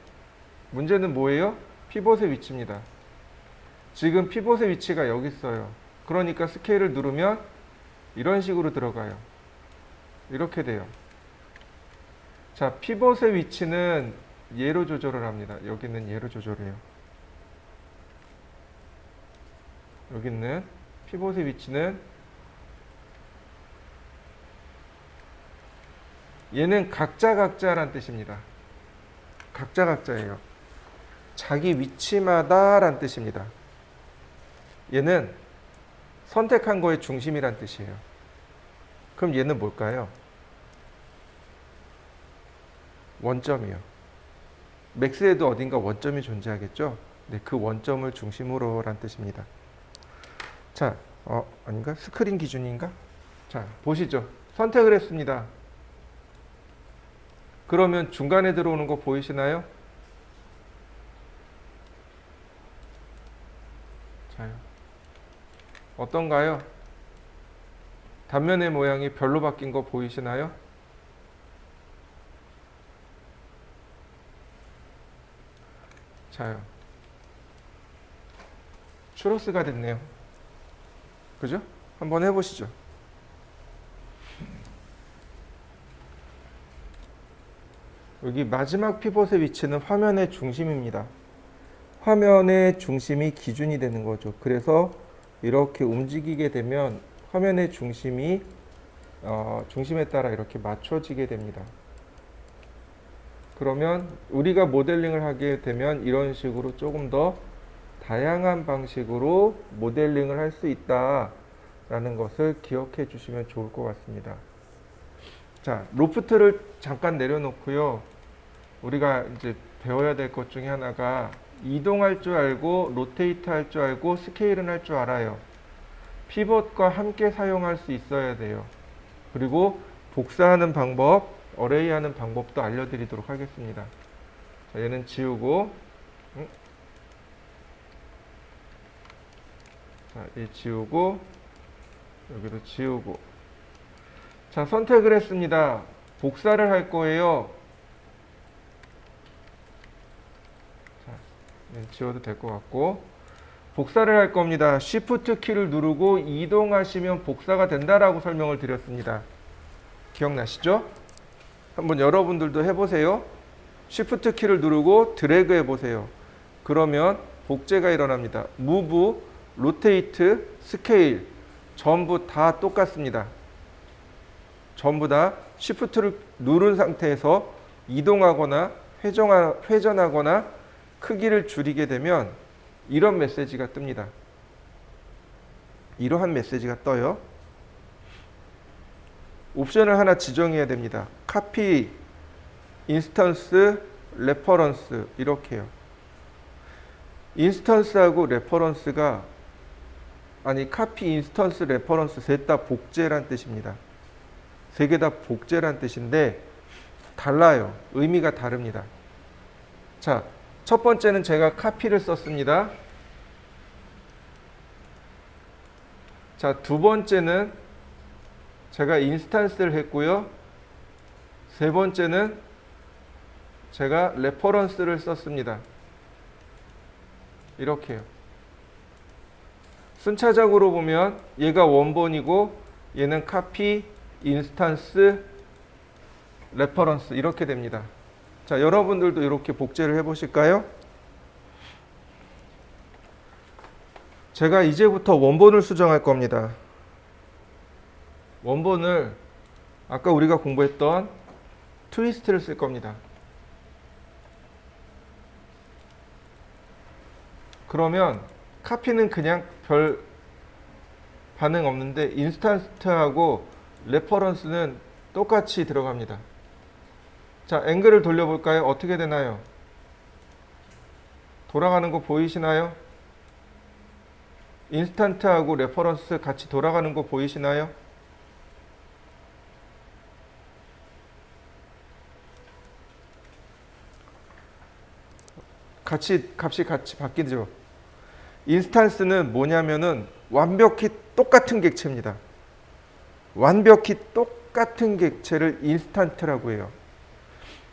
문제는 뭐예요? 피봇의 위치입니다. 지금 피봇의 위치가 여기 있어요. 그러니까 스케일을 누르면 이런 식으로 들어가요. 이렇게 돼요. 자, 피봇의 위치는 얘로 조절을 합니다. 여기는 얘로 조절해요. 여기 있는 피봇의 위치는 얘는 각자란 뜻입니다. 각자예요. 자기 위치마다 란 뜻입니다. 얘는 선택한 거의 중심이란 뜻이에요. 그럼 얘는 뭘까요? 원점이요. 맥스에도 어딘가 원점이 존재하겠죠? 네, 그 원점을 중심으로 란 뜻입니다. 자, 아닌가? 스크린 기준인가? 자, 보시죠. 선택을 했습니다. 그러면 중간에 들어오는 거 보이시나요? 자요. 어떤가요? 단면의 모양이 별로 바뀐 거 보이시나요? 자요. 추로스가 됐네요. 그죠? 한번 해보시죠. 여기 마지막 피봇의 위치는 화면의 중심입니다. 화면의 중심이 기준이 되는 거죠. 그래서 이렇게 움직이게 되면 화면의 중심이 중심에 따라 이렇게 맞춰지게 됩니다. 그러면 우리가 모델링을 하게 되면 이런 식으로 조금 더 다양한 방식으로 모델링을 할 수 있다라는 것을 기억해 주시면 좋을 것 같습니다. 자, 로프트를 잠깐 내려놓고요. 우리가 이제 배워야 될 것 중에 하나가 이동할 줄 알고 로테이트 할 줄 알고 스케일은 할 줄 알아요. 피벗과 함께 사용할 수 있어야 돼요. 그리고 복사하는 방법, 어레이 하는 방법도 알려드리도록 하겠습니다. 자, 얘는 지우고, 자, 얘 지우고, 여기도 지우고. 자, 선택을 했습니다. 복사를 할 거예요. 자, 얘는 지워도 될 것 같고. 복사를 할 겁니다. Shift 키를 누르고 이동하시면 복사가 된다라고 설명을 드렸습니다. 기억나시죠? 한번 여러분들도 해보세요. Shift 키를 누르고 드래그 해보세요. 그러면 복제가 일어납니다. Move, Rotate, Scale 전부 다 똑같습니다. 전부 다 Shift를 누른 상태에서 이동하거나 회전하거나 크기를 줄이게 되면 이런 메시지가 뜹니다. 이러한 메시지가 떠요. 옵션을 하나 지정해야 됩니다. 카피, 인스턴스, 레퍼런스 이렇게요. 인스턴스하고 레퍼런스가 아니 카피, 인스턴스, 레퍼런스 셋 다 복제란 뜻입니다. 세 개 다 복제란 뜻인데 달라요. 의미가 다릅니다. 자, 첫 번째는 제가 카피를 썼습니다. 자, 두 번째는 제가 인스턴스를 했고요. 세 번째는 제가 레퍼런스를 썼습니다. 이렇게요. 순차적으로 보면 얘가 원본이고 얘는 카피, 인스턴스, 레퍼런스 이렇게 됩니다. 자, 여러분들도 이렇게 복제를 해보실까요? 제가 이제부터 원본을 수정할 겁니다. 원본을 아까 우리가 공부했던 트위스트를 쓸 겁니다. 그러면 카피는 그냥 별 반응 없는데 인스턴트하고 레퍼런스는 똑같이 들어갑니다. 자, 앵글을 돌려볼까요? 어떻게 되나요? 돌아가는 거 보이시나요? 인스턴트하고 레퍼런스 같이 돌아가는 거 보이시나요? 값이 같이 바뀌죠. 인스턴스는 뭐냐면은 완벽히 똑같은 객체입니다. 완벽히 똑같은 객체를 인스턴트라고 해요.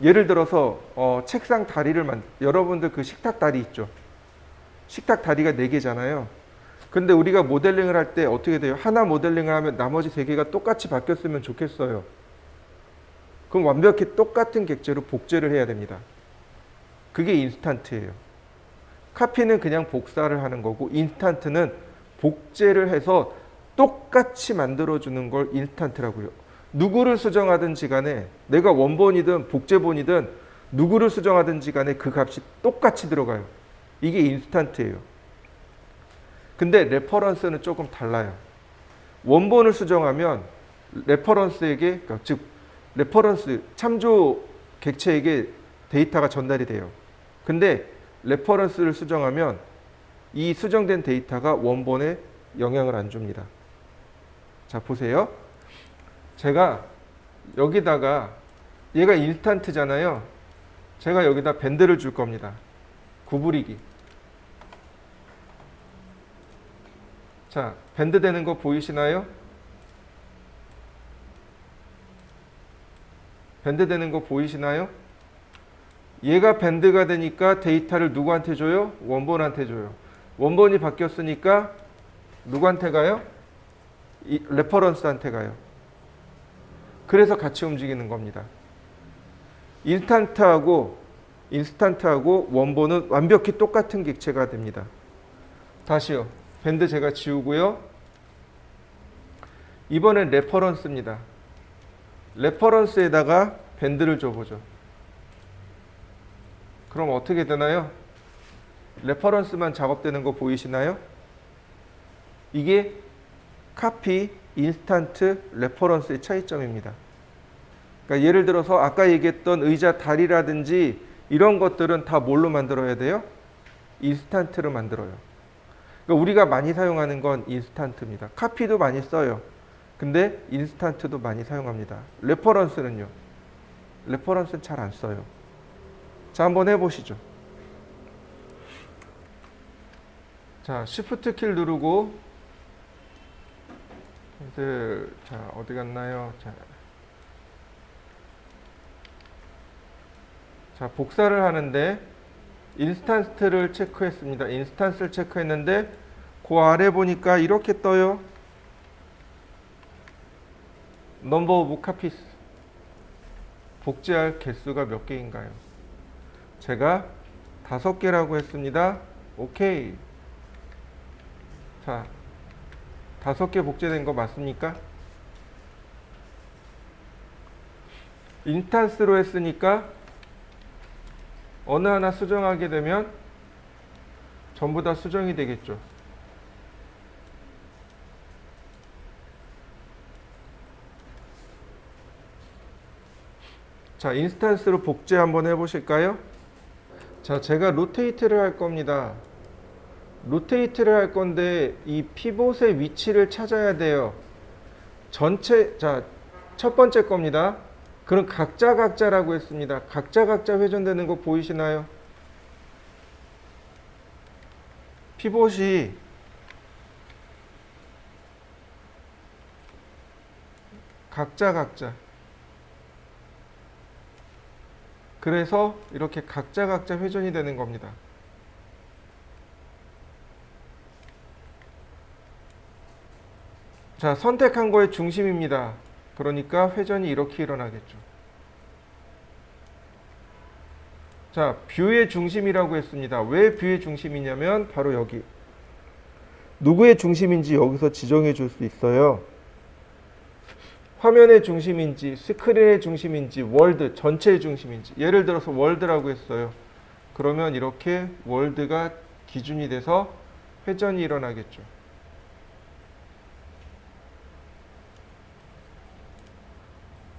예를 들어서 책상 다리를 여러분들 그 식탁 다리 있죠. 식탁 다리가 4개잖아요. 근데 우리가 모델링을 할 때 어떻게 돼요? 하나 모델링을 하면 나머지 3개가 똑같이 바뀌었으면 좋겠어요. 그럼 완벽히 똑같은 객체로 복제를 해야 됩니다. 그게 인스턴트예요. 카피는 그냥 복사를 하는 거고 인스턴트는 복제를 해서 똑같이 만들어주는 걸 인스턴트라고요. 누구를 수정하든지 간에 내가 원본이든 복제본이든 누구를 수정하든지 간에 그 값이 똑같이 들어가요. 이게 인스턴트예요. 근데 레퍼런스는 조금 달라요. 원본을 수정하면 레퍼런스에게, 즉 레퍼런스 참조 객체에게 데이터가 전달이 돼요. 근데 레퍼런스를 수정하면 이 수정된 데이터가 원본에 영향을 안 줍니다. 자, 보세요. 제가 여기다가 얘가 인스턴트잖아요. 제가 여기다 밴드를 줄 겁니다. 구부리기. 자, 밴드 되는 거 보이시나요? 밴드 되는 거 보이시나요? 얘가 밴드가 되니까 데이터를 누구한테 줘요? 원본한테 줘요. 원본이 바뀌었으니까 누구한테 가요? 레퍼런스한테 가요. 그래서 같이 움직이는 겁니다. 인스턴트하고 원본은 완벽히 똑같은 객체가 됩니다. 다시요. 밴드 제가 지우고요. 이번엔 레퍼런스입니다. 레퍼런스에다가 밴드를 줘보죠. 그럼 어떻게 되나요? 레퍼런스만 작업되는 거 보이시나요? 이게 카피, 인스턴트, 레퍼런스의 차이점입니다. 그러니까 예를 들어서 아까 얘기했던 의자 다리라든지 이런 것들은 다 뭘로 만들어야 돼요? 인스턴트로 만들어요. 그러니까 우리가 많이 사용하는 건 인스턴트입니다. 카피도 많이 써요. 근데 인스턴트도 많이 사용합니다. 레퍼런스는요? 레퍼런스는 잘 안 써요. 자, 한번 해보시죠. 자, Shift 키 누르고 자, 어디 갔나요? 자, 복사를 하는데 인스턴스를 체크했습니다. 인스턴스를 체크했는데 그 아래 보니까 이렇게 떠요. 넘버 오브 카피스. 복제할 개수가 몇 개인가요? 제가 5개라고 했습니다. 오케이. 자, 5개 복제된 거 맞습니까? 인스턴스로 했으니까 어느 하나 수정하게 되면 전부 다 수정이 되겠죠. 자, 인스턴스로 복제 한번 해보실까요? 자, 제가 로테이트를 할 겁니다. 로테이트를 할 건데 이 피봇의 위치를 찾아야 돼요. 전체, 자, 첫 번째 겁니다. 그럼 각자라고 했습니다. 각자 회전되는 거 보이시나요? 피봇이 각자. 그래서 이렇게 각자 회전이 되는 겁니다. 자, 선택한 거의 중심입니다. 그러니까 회전이 이렇게 일어나겠죠. 자, 뷰의 중심이라고 했습니다. 왜 뷰의 중심이냐면 바로 여기. 누구의 중심인지 여기서 지정해 줄 수 있어요. 화면의 중심인지, 스크린의 중심인지, 월드 전체의 중심인지. 예를 들어서 월드라고 했어요. 그러면 이렇게 월드가 기준이 돼서 회전이 일어나겠죠.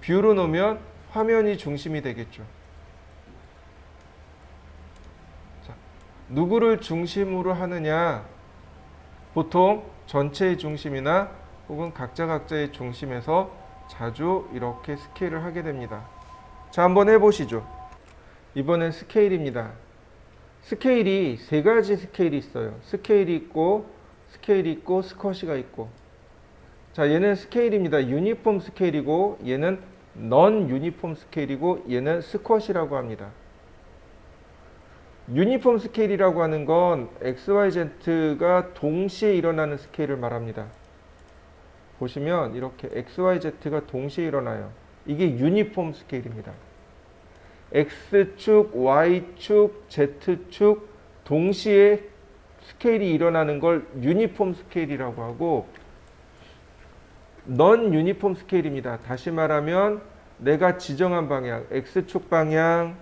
뷰로 놓으면 화면이 중심이 되겠죠. 자, 누구를 중심으로 하느냐? 보통 전체의 중심이나 혹은 각자의 중심에서 자주 이렇게 스케일을 하게 됩니다. 자, 한번 해보시죠. 이번엔 스케일입니다. 스케일이 세 가지 스케일이 있어요. 스케일이 있고, 스쿼시가 있고. 자, 얘는 스케일입니다. 유니폼 스케일이고, 얘는 넌 유니폼 스케일이고, 얘는 스쿼시라고 합니다. 유니폼 스케일이라고 하는 건 XYZ가 동시에 일어나는 스케일을 말합니다. 보시면 이렇게 XYZ가 동시에 일어나요. 이게 유니폼 스케일입니다. X축, Y축, Z축 동시에 스케일이 일어나는 걸 유니폼 스케일이라고 하고, 넌 유니폼 스케일입니다. 다시 말하면 내가 지정한 방향, X축 방향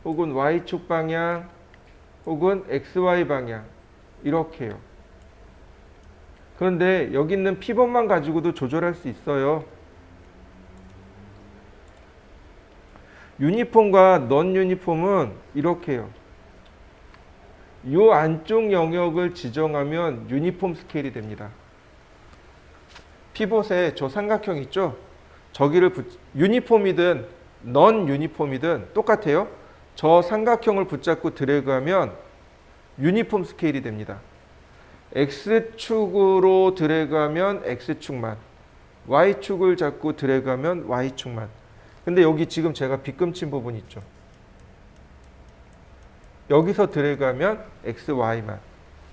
혹은 Y축 방향 혹은 XY 방향 이렇게요. 그런데 여기 있는 피벗만 가지고도 조절할 수 있어요. 유니폼과 넌 유니폼은 이렇게요. 이 안쪽 영역을 지정하면 유니폼 스케일이 됩니다. 피벗에 저 삼각형 있죠? 저기를 유니폼이든 넌 유니폼이든 똑같아요. 저 삼각형을 붙잡고 드래그하면 유니폼 스케일이 됩니다. X축으로 드래그하면 X축만, Y축을 잡고 드래그하면 Y축만. 근데 여기 지금 제가 빗금친 부분 있죠. 여기서 드래그하면 XY만,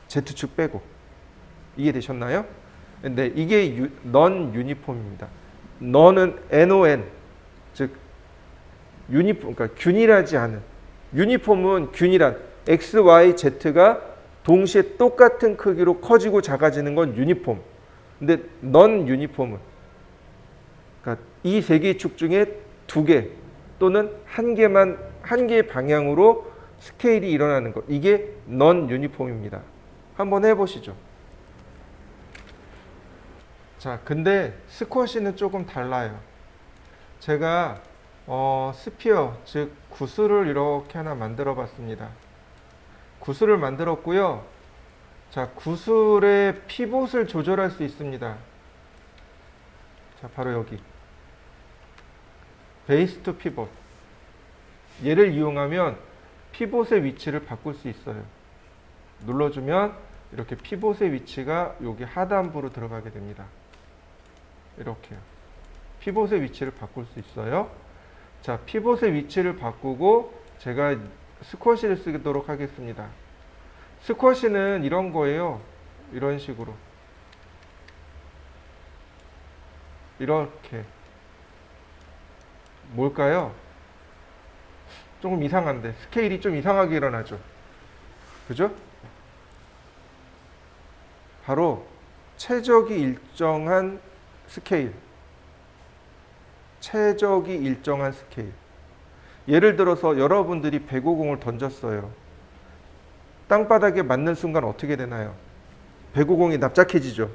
Z축 빼고. 이해되셨나요? 근데 이게 넌 유니폼입니다. 너는 NON, 즉 유니폼, 그러니까 균일하지 않은. 유니폼은 균일한 X, Y, Z가 동시에 똑같은 크기로 커지고 작아지는 건 유니폼. 근데 넌 유니폼은, 그러니까 이 세 개의 축 중에 두 개 또는 한 개의 방향으로 스케일이 일어나는 것. 이게 넌 유니폼입니다. 한번 해보시죠. 자, 근데 스쿼시는 조금 달라요. 제가 스피어, 즉 구슬을 이렇게 하나 만들어 봤습니다. 구슬을 만들었고요. 자, 구슬의 피봇을 조절할 수 있습니다. 자, 바로 여기. 베이스 투 피봇. 얘를 이용하면 피봇의 위치를 바꿀 수 있어요. 눌러주면 이렇게 피봇의 위치가 여기 하단부로 들어가게 됩니다. 이렇게요. 피봇의 위치를 바꿀 수 있어요. 자, 피봇의 위치를 바꾸고 제가 스쿼시를 쓰도록 하겠습니다. 스쿼시는 이런 거예요. 이런 식으로. 이렇게. 뭘까요? 조금 이상한데. 스케일이 좀 이상하게 일어나죠. 그죠? 바로 최적이 일정한 스케일. 최적이 일정한 스케일. 예를 들어서 여러분들이 배구공을 던졌어요. 땅바닥에 맞는 순간 어떻게 되나요? 배구공이 납작해지죠.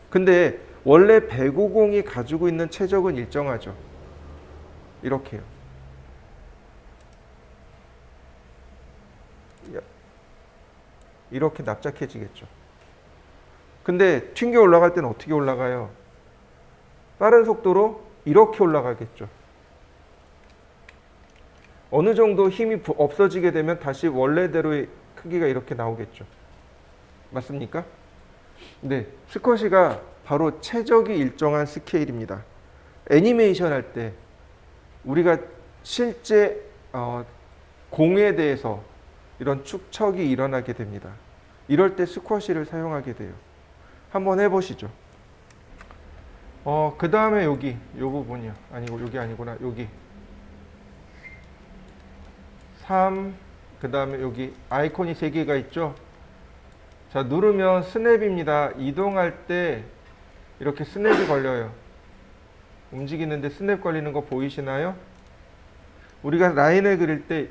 근데 원래 배구공이 가지고 있는 최적은 일정하죠. 이렇게요. 이렇게 납작해지겠죠. 근데 튕겨 올라갈 때는 어떻게 올라가요? 빠른 속도로 이렇게 올라가겠죠. 어느 정도 힘이 없어지게 되면 다시 원래대로의 크기가 이렇게 나오겠죠. 맞습니까? 네, 스쿼시가 바로 최적이 일정한 스케일입니다. 애니메이션 할 때 우리가 실제 공에 대해서 이런 축척이 일어나게 됩니다. 이럴 때 스쿼시를 사용하게 돼요. 한번 해보시죠. 그 다음에 여기 이 부분이요. 아니고 여기 아니구나. 여기 3, 그 다음에 여기 아이콘이 3개가 있죠. 자, 누르면 스냅입니다. 이동할 때 이렇게 스냅이 걸려요. 움직이는데 스냅 걸리는 거 보이시나요? 우리가 라인을 그릴 때,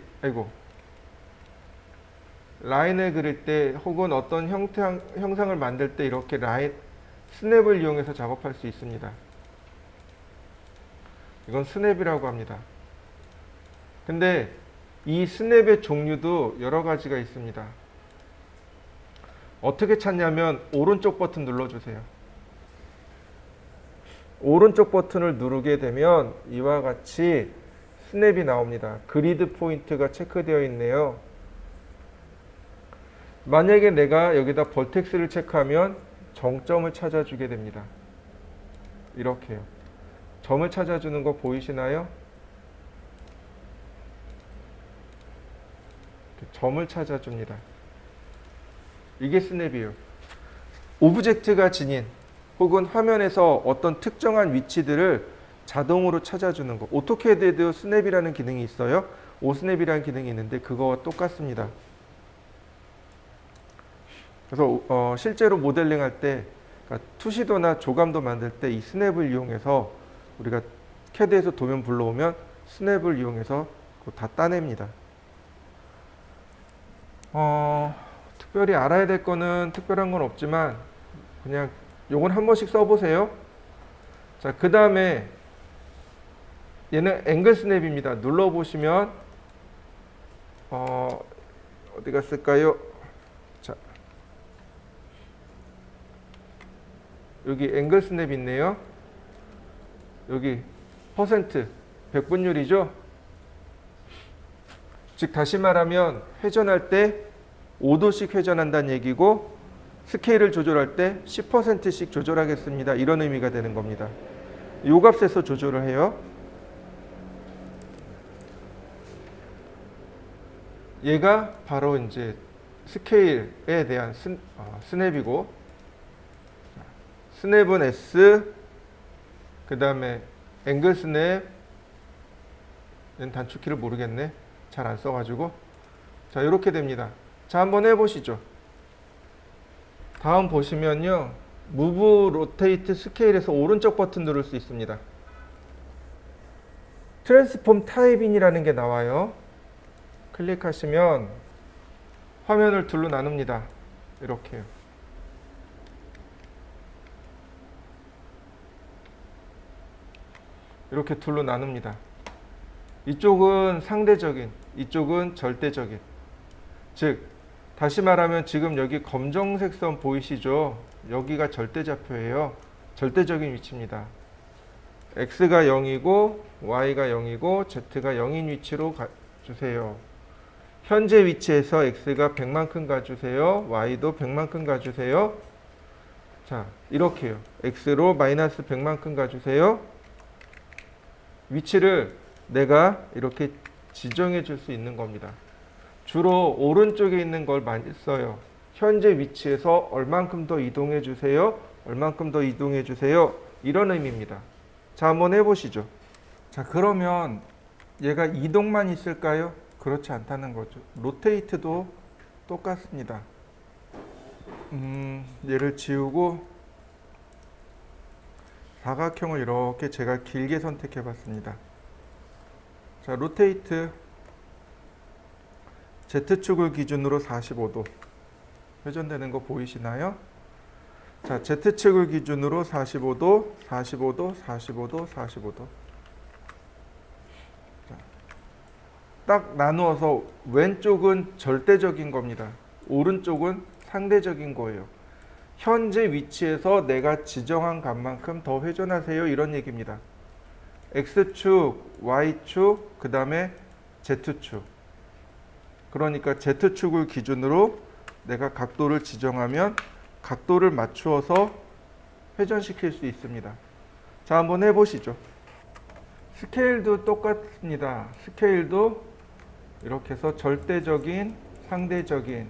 라인을 그릴 때 혹은 어떤 형상을 만들 때 이렇게 스냅을 이용해서 작업할 수 있습니다. 이건 스냅이라고 합니다. 근데 이 스냅의 종류도 여러 가지가 있습니다. 어떻게 찾냐면 오른쪽 버튼 눌러주세요. 오른쪽 버튼을 누르게 되면 이와 같이 스냅이 나옵니다. 그리드 포인트가 체크되어 있네요. 만약에 내가 여기다 벌텍스를 체크하면 정점을 찾아주게 됩니다. 이렇게요. 점을 찾아주는 거 보이시나요? 점을 찾아줍니다. 이게 스냅이에요. 오브젝트가 지닌 혹은 화면에서 어떤 특정한 위치들을 자동으로 찾아주는 거. 오토캐드에도 스냅이라는 기능이 있어요. 오스냅이라는 기능이 있는데 그거와 똑같습니다. 그래서 실제로 모델링 할 때 그러니까 투시도나 조감도 만들 때 이 스냅을 이용해서 우리가 캐드에서 도면 불러오면 스냅을 이용해서 그거 다 따냅니다. 특별히 알아야 될 거는 특별한 건 없지만 그냥 요건 한 번씩 써보세요. 자, 그 다음에 얘는 앵글 스냅입니다. 눌러보시면 어디 갔을까요? 자, 여기 앵글 스냅 있네요. 여기 퍼센트 100분율이죠. 즉 다시 말하면 회전할 때 5도씩 회전한다는 얘기고 스케일을 조절할 때 10%씩 조절하겠습니다. 이런 의미가 되는 겁니다. 이 값에서 조절을 해요. 얘가 바로 이제 스케일에 대한 스냅이고, 스냅은 S, 그 다음에 앵글 스냅, 얘는 단축키를 모르겠네. 잘 안 써가지고. 자, 이렇게 됩니다. 자, 한번 해보시죠. 다음 보시면요. 무브 로테이트 스케일에서 오른쪽 버튼 누를 수 있습니다. 트랜스폼 타입인이라는 게 나와요. 클릭하시면 화면을 둘로 나눕니다. 이렇게요. 이렇게 둘로 나눕니다. 이쪽은 상대적인, 이쪽은 절대적인. 즉 다시 말하면 지금 여기 검정색 선 보이시죠? 여기가 절대좌표예요. 절대적인 위치입니다. x가 0이고 y가 0이고 z가 0인 위치로 가주세요. 현재 위치에서 x가 100만큼 가주세요. y도 100만큼 가주세요. 자, 이렇게요. x로 마이너스 100만큼 가주세요. 위치를 내가 이렇게 지정해 줄 수 있는 겁니다. 주로 오른쪽에 있는 걸 많이 써요. 현재 위치에서 얼만큼 더 이동해 주세요. 얼만큼 더 이동해 주세요. 이런 의미입니다. 자, 한번 해보시죠. 자, 그러면 얘가 이동만 있을까요? 그렇지 않다는 거죠. 로테이트도 똑같습니다. 얘를 지우고 사각형을 이렇게 제가 길게 선택해 봤습니다. 자, 로테이트 Z축을 기준으로 45도 회전되는 거 보이시나요? 자, Z축을 기준으로 45도, 45도, 45도, 45도. 자, 딱 나누어서 왼쪽은 절대적인 겁니다. 오른쪽은 상대적인 거예요. 현재 위치에서 내가 지정한 값만큼 더 회전하세요. 이런 얘기입니다. X축, Y축, 그 다음에 Z축. 그러니까 Z축을 기준으로 내가 각도를 지정하면 각도를 맞추어서 회전시킬 수 있습니다. 자, 한번 해보시죠. 스케일도 똑같습니다. 스케일도 이렇게 해서 절대적인, 상대적인.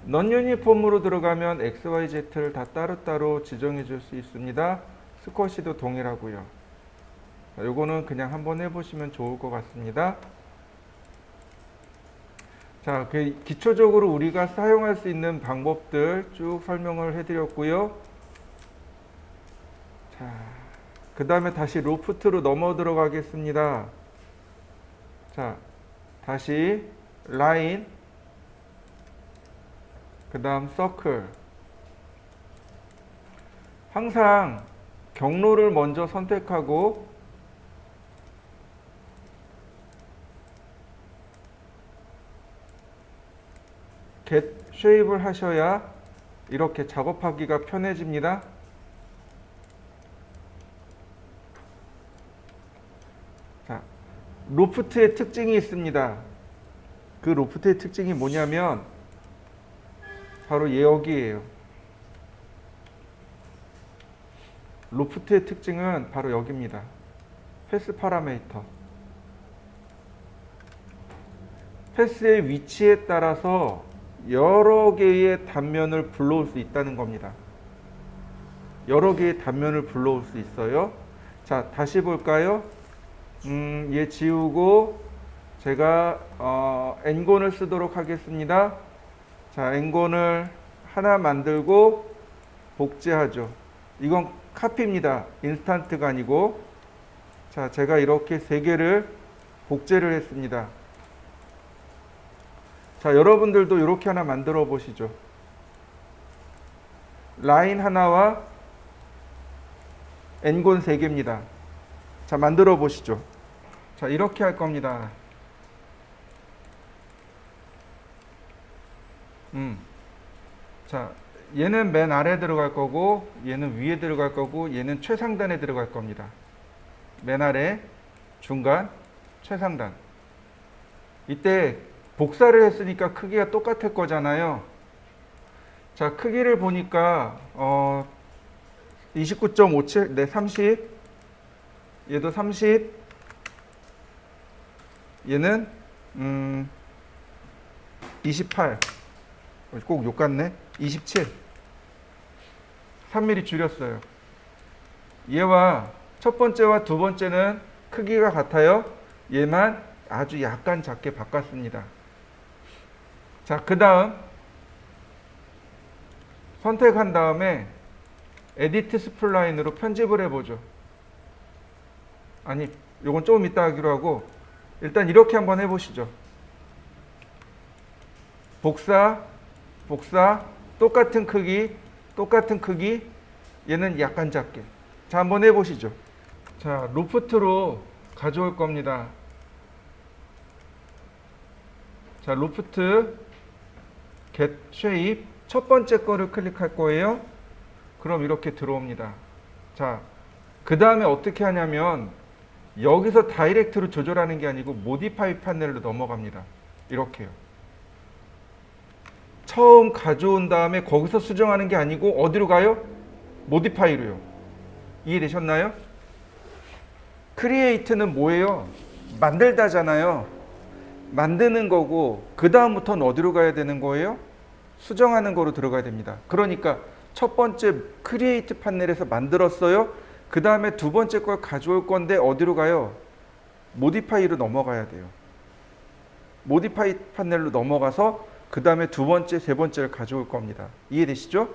넌 유니폼으로 들어가면 X, Y, Z를 다 따로따로 지정해 줄 수 있습니다. 스쿼시도 동일하고요. 요거는 그냥 한번 해보시면 좋을 것 같습니다. 자, 기초적으로 우리가 사용할 수 있는 방법들 쭉 설명을 해드렸고요. 자, 그 다음에 다시 로프트로 넘어 들어가겠습니다. 자, 다시 라인, 그 다음 서클. 항상 경로를 먼저 선택하고 get shape를 하셔야 이렇게 작업하기가 편해집니다. 자, 로프트의 특징이 있습니다. 그 로프트의 특징이 뭐냐면 바로 여기에요. 로프트의 특징은 바로 여기입니다. 패스 파라미터. 패스의 위치에 따라서 여러 개의 단면을 불러올 수 있다는 겁니다. 여러 개의 단면을 불러올 수 있어요. 자, 다시 볼까요? 얘 지우고 제가 n곤을 쓰도록 하겠습니다. 자, n곤을 하나 만들고 복제하죠. 이건 카피입니다. 인스턴트가 아니고. 자, 제가 이렇게 세 개를 복제를 했습니다. 자, 여러분들도 이렇게 하나 만들어 보시죠. 라인 하나와 n곤 3개입니다. 자, 만들어 보시죠. 자, 이렇게 할 겁니다. 자, 얘는 맨 아래 들어갈 거고, 얘는 위에 들어갈 거고, 얘는 최상단에 들어갈 겁니다. 맨 아래, 중간, 최상단. 이때 복사를 했으니까 크기가 똑같을 거잖아요. 자, 크기를 보니까 29.57, 네, 30. 얘도 30. 얘는 28. 꼭 욕 같네. 27. 3mm 줄였어요. 얘와 첫 번째와 두 번째는 크기가 같아요. 얘만 아주 약간 작게 바꿨습니다. 자, 그 다음 선택한 다음에 에디트 스플라인으로 편집을 해보죠. 아니, 요건 조금 이따 하기로 하고 일단 이렇게 한번 해보시죠. 복사, 복사, 똑같은 크기, 똑같은 크기, 얘는 약간 작게. 자, 한번 해보시죠. 자, 로프트로 가져올 겁니다. 자, 로프트 get shape 첫 번째 거를 클릭할 거예요. 그럼 이렇게 들어옵니다. 자, 그 다음에 어떻게 하냐면 여기서 다이렉트로 조절하는 게 아니고 모디파이 패널로 넘어갑니다. 이렇게요. 처음 가져온 다음에 거기서 수정하는 게 아니고 어디로 가요? 모디파이로요. 이해되셨나요? 크리에이트는 뭐예요? 만들다잖아요. 만드는 거고 그 다음부터는 어디로 가야 되는 거예요? 수정하는 거로 들어가야 됩니다. 그러니까 첫 번째 크리에이트 판넬에서 만들었어요. 그 다음에 두 번째 걸 가져올 건데 어디로 가요? 모디파이로 넘어가야 돼요. 모디파이 판넬로 넘어가서 그 다음에 두 번째, 세 번째를 가져올 겁니다. 이해되시죠?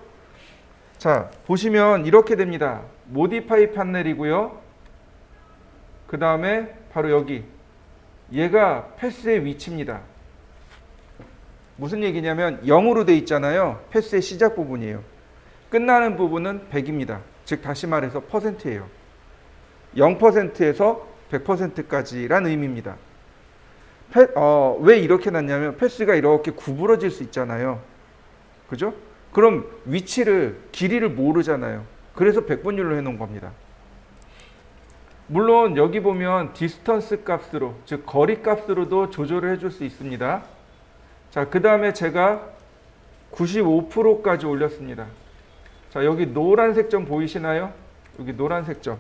자, 보시면 이렇게 됩니다. 모디파이 판넬이고요. 그 다음에 바로 여기 얘가 패스의 위치입니다. 무슨 얘기냐면 0으로 돼 있잖아요. 패스의 시작 부분이에요. 끝나는 부분은 100입니다. 즉 다시 말해서 퍼센트예요. 0%에서 100%까지란 의미입니다. 왜 이렇게 놨냐면 패스가 이렇게 구부러질 수 있잖아요. 그죠? 그럼 위치를, 길이를 모르잖아요. 그래서 백분율로 해놓은 겁니다. 물론 여기 보면 디스턴스 값으로, 즉 거리 값으로도 조절을 해줄 수 있습니다. 자, 그 다음에 제가 95%까지 올렸습니다. 자, 여기 노란색 점 보이시나요? 여기 노란색 점.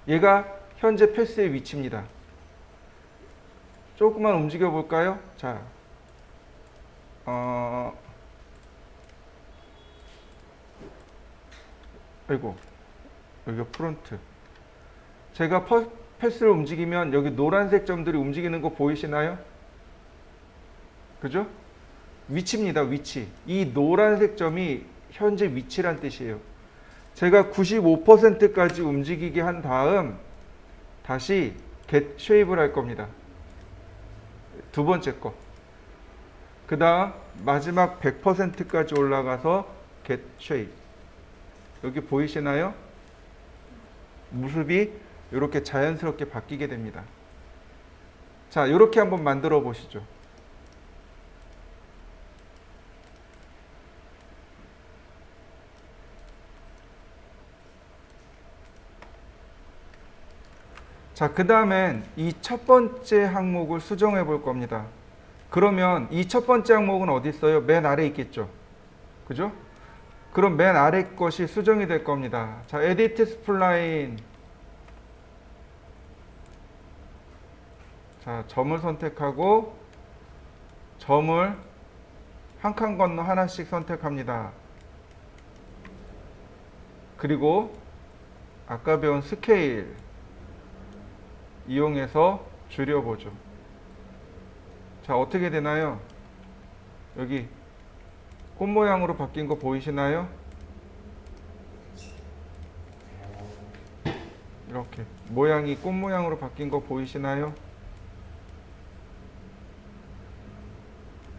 얘가 현재 패스의 위치입니다. 조금만 움직여 볼까요? 자, 아이고, 여기가 프론트. 제가 패스를 움직이면 여기 노란색 점들이 움직이는 거 보이시나요? 그죠? 위치입니다, 위치. 이 노란색 점이 현재 위치란 뜻이에요. 제가 95%까지 움직이게 한 다음 다시 get shape를 할 겁니다. 두 번째 거. 그 다음 마지막 100%까지 올라가서 get shape. 여기 보이시나요? 모습이 이렇게 자연스럽게 바뀌게 됩니다. 자, 이렇게 한번 만들어 보시죠. 자, 그 다음엔 이 첫 번째 항목을 수정해 볼 겁니다. 그러면 이 첫 번째 항목은 어디 있어요? 맨 아래 있겠죠. 그죠? 그럼 맨 아래 것이 수정이 될 겁니다. 자, edit spline. 자, 점을 선택하고 점을 한 칸 건너 하나씩 선택합니다. 그리고 아까 배운 스케일 이용해서 줄여보죠. 자, 어떻게 되나요? 여기 꽃 모양으로 바뀐 거 보이시나요? 이렇게 모양이 꽃 모양으로 바뀐 거 보이시나요?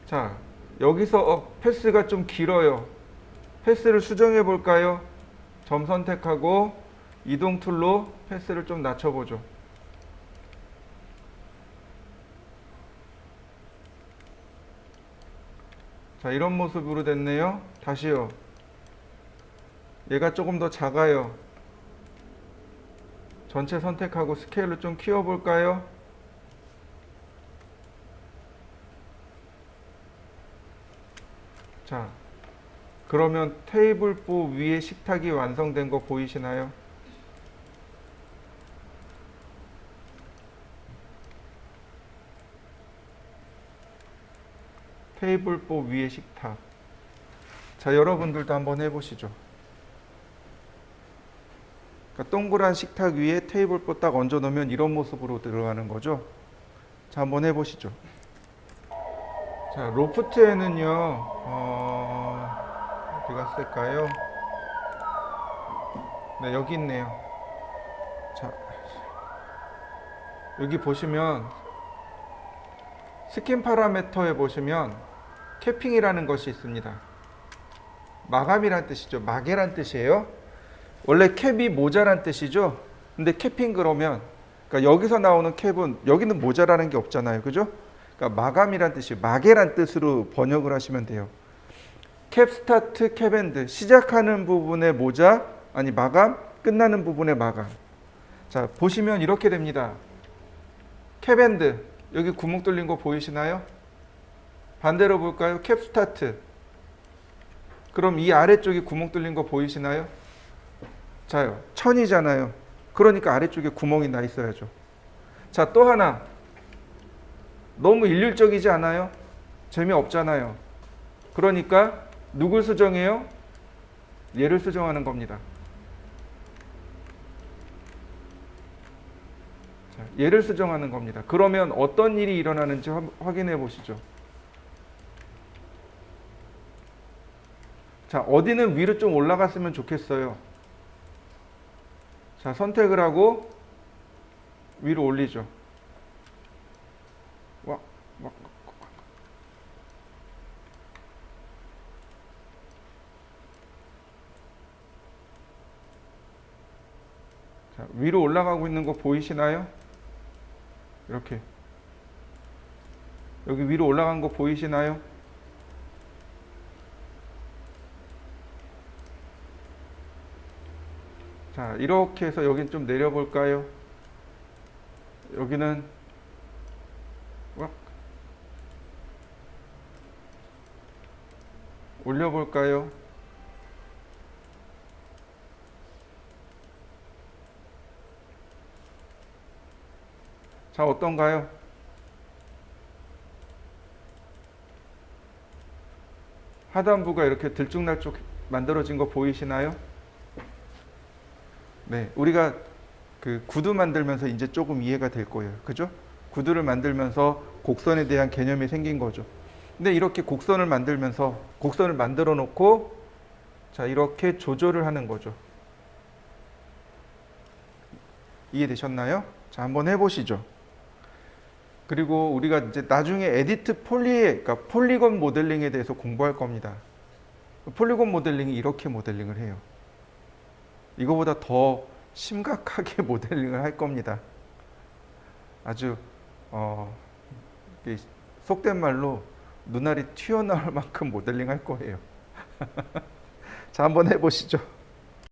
자, 여기서 패스가 좀 길어요. 패스를 수정해 볼까요? 점 선택하고 이동 툴로 패스를 좀 낮춰보죠. 자, 이런 모습으로 됐네요. 다시요. 얘가 조금 더 작아요. 전체 선택하고 스케일로 좀 키워볼까요? 자, 그러면 테이블보 위에 식탁이 완성된 거 보이시나요? 테이블보 위에 식탁. 자, 여러분들도 한번 해보시죠. 그러니까 동그란 식탁 위에 테이블보 딱 얹어 놓으면 이런 모습으로 들어가는 거죠. 자, 한번 해보시죠. 자, 로프트에는요, 어디 갔을까요? 네, 여기 있네요. 자, 여기 보시면 스킨 파라미터에 보시면 캐핑이라는 것이 있습니다. 마감이란 뜻이죠. 마개란 뜻이에요. 원래 캡이 모자란 뜻이죠. 근데 캐핑 그러면, 그러니까 여기서 나오는 캡은 여기는 모자라는 게 없잖아요. 그죠? 그러니까 마감이란 뜻이 마개란 뜻으로 번역을 하시면 돼요. 캡 스타트, 캡 엔드. 시작하는 부분의 모자, 아니 마감, 끝나는 부분의 마감. 자, 보시면 이렇게 됩니다. 캡 엔드. 여기 구멍 뚫린 거 보이시나요? 반대로 볼까요? 캡 스타트. 그럼 이 아래쪽에 구멍 뚫린 거 보이시나요? 자요. 천이잖아요. 그러니까 아래쪽에 구멍이 나 있어야죠. 자, 또 하나. 너무 일률적이지 않아요? 재미없잖아요. 그러니까 누굴 수정해요? 얘를 수정하는 겁니다. 자, 얘를 수정하는 겁니다. 그러면 어떤 일이 일어나는지 확인해 보시죠. 자, 어디는 위로 좀 올라갔으면 좋겠어요. 자, 선택을 하고 위로 올리죠. 자, 위로 올라가고 있는 거 보이시나요? 이렇게. 여기 위로 올라간 거 보이시나요? 자, 이렇게 해서 여긴 좀 내려볼까요? 여기는 꽉 올려볼까요? 자, 어떤가요? 하단부가 이렇게 들쭉날쭉 만들어진 거 보이시나요? 네, 우리가 그 구두 만들면서 이제 조금 이해가 될 거예요. 그죠? 구두를 만들면서 곡선에 대한 개념이 생긴 거죠. 근데 이렇게 곡선을 만들면서 곡선을 만들어 놓고 자, 이렇게 조절을 하는 거죠. 이해되셨나요? 자, 한번 해보시죠. 그리고 우리가 이제 나중에 에디트 그러니까 폴리건 모델링에 대해서 공부할 겁니다. 폴리곤 모델링이 이렇게 모델링을 해요. 이거보다 더 심각하게 모델링을 할 겁니다. 아주 속된 말로 눈알이 튀어나올 만큼 모델링 할 거예요. 자, 한번 해보시죠.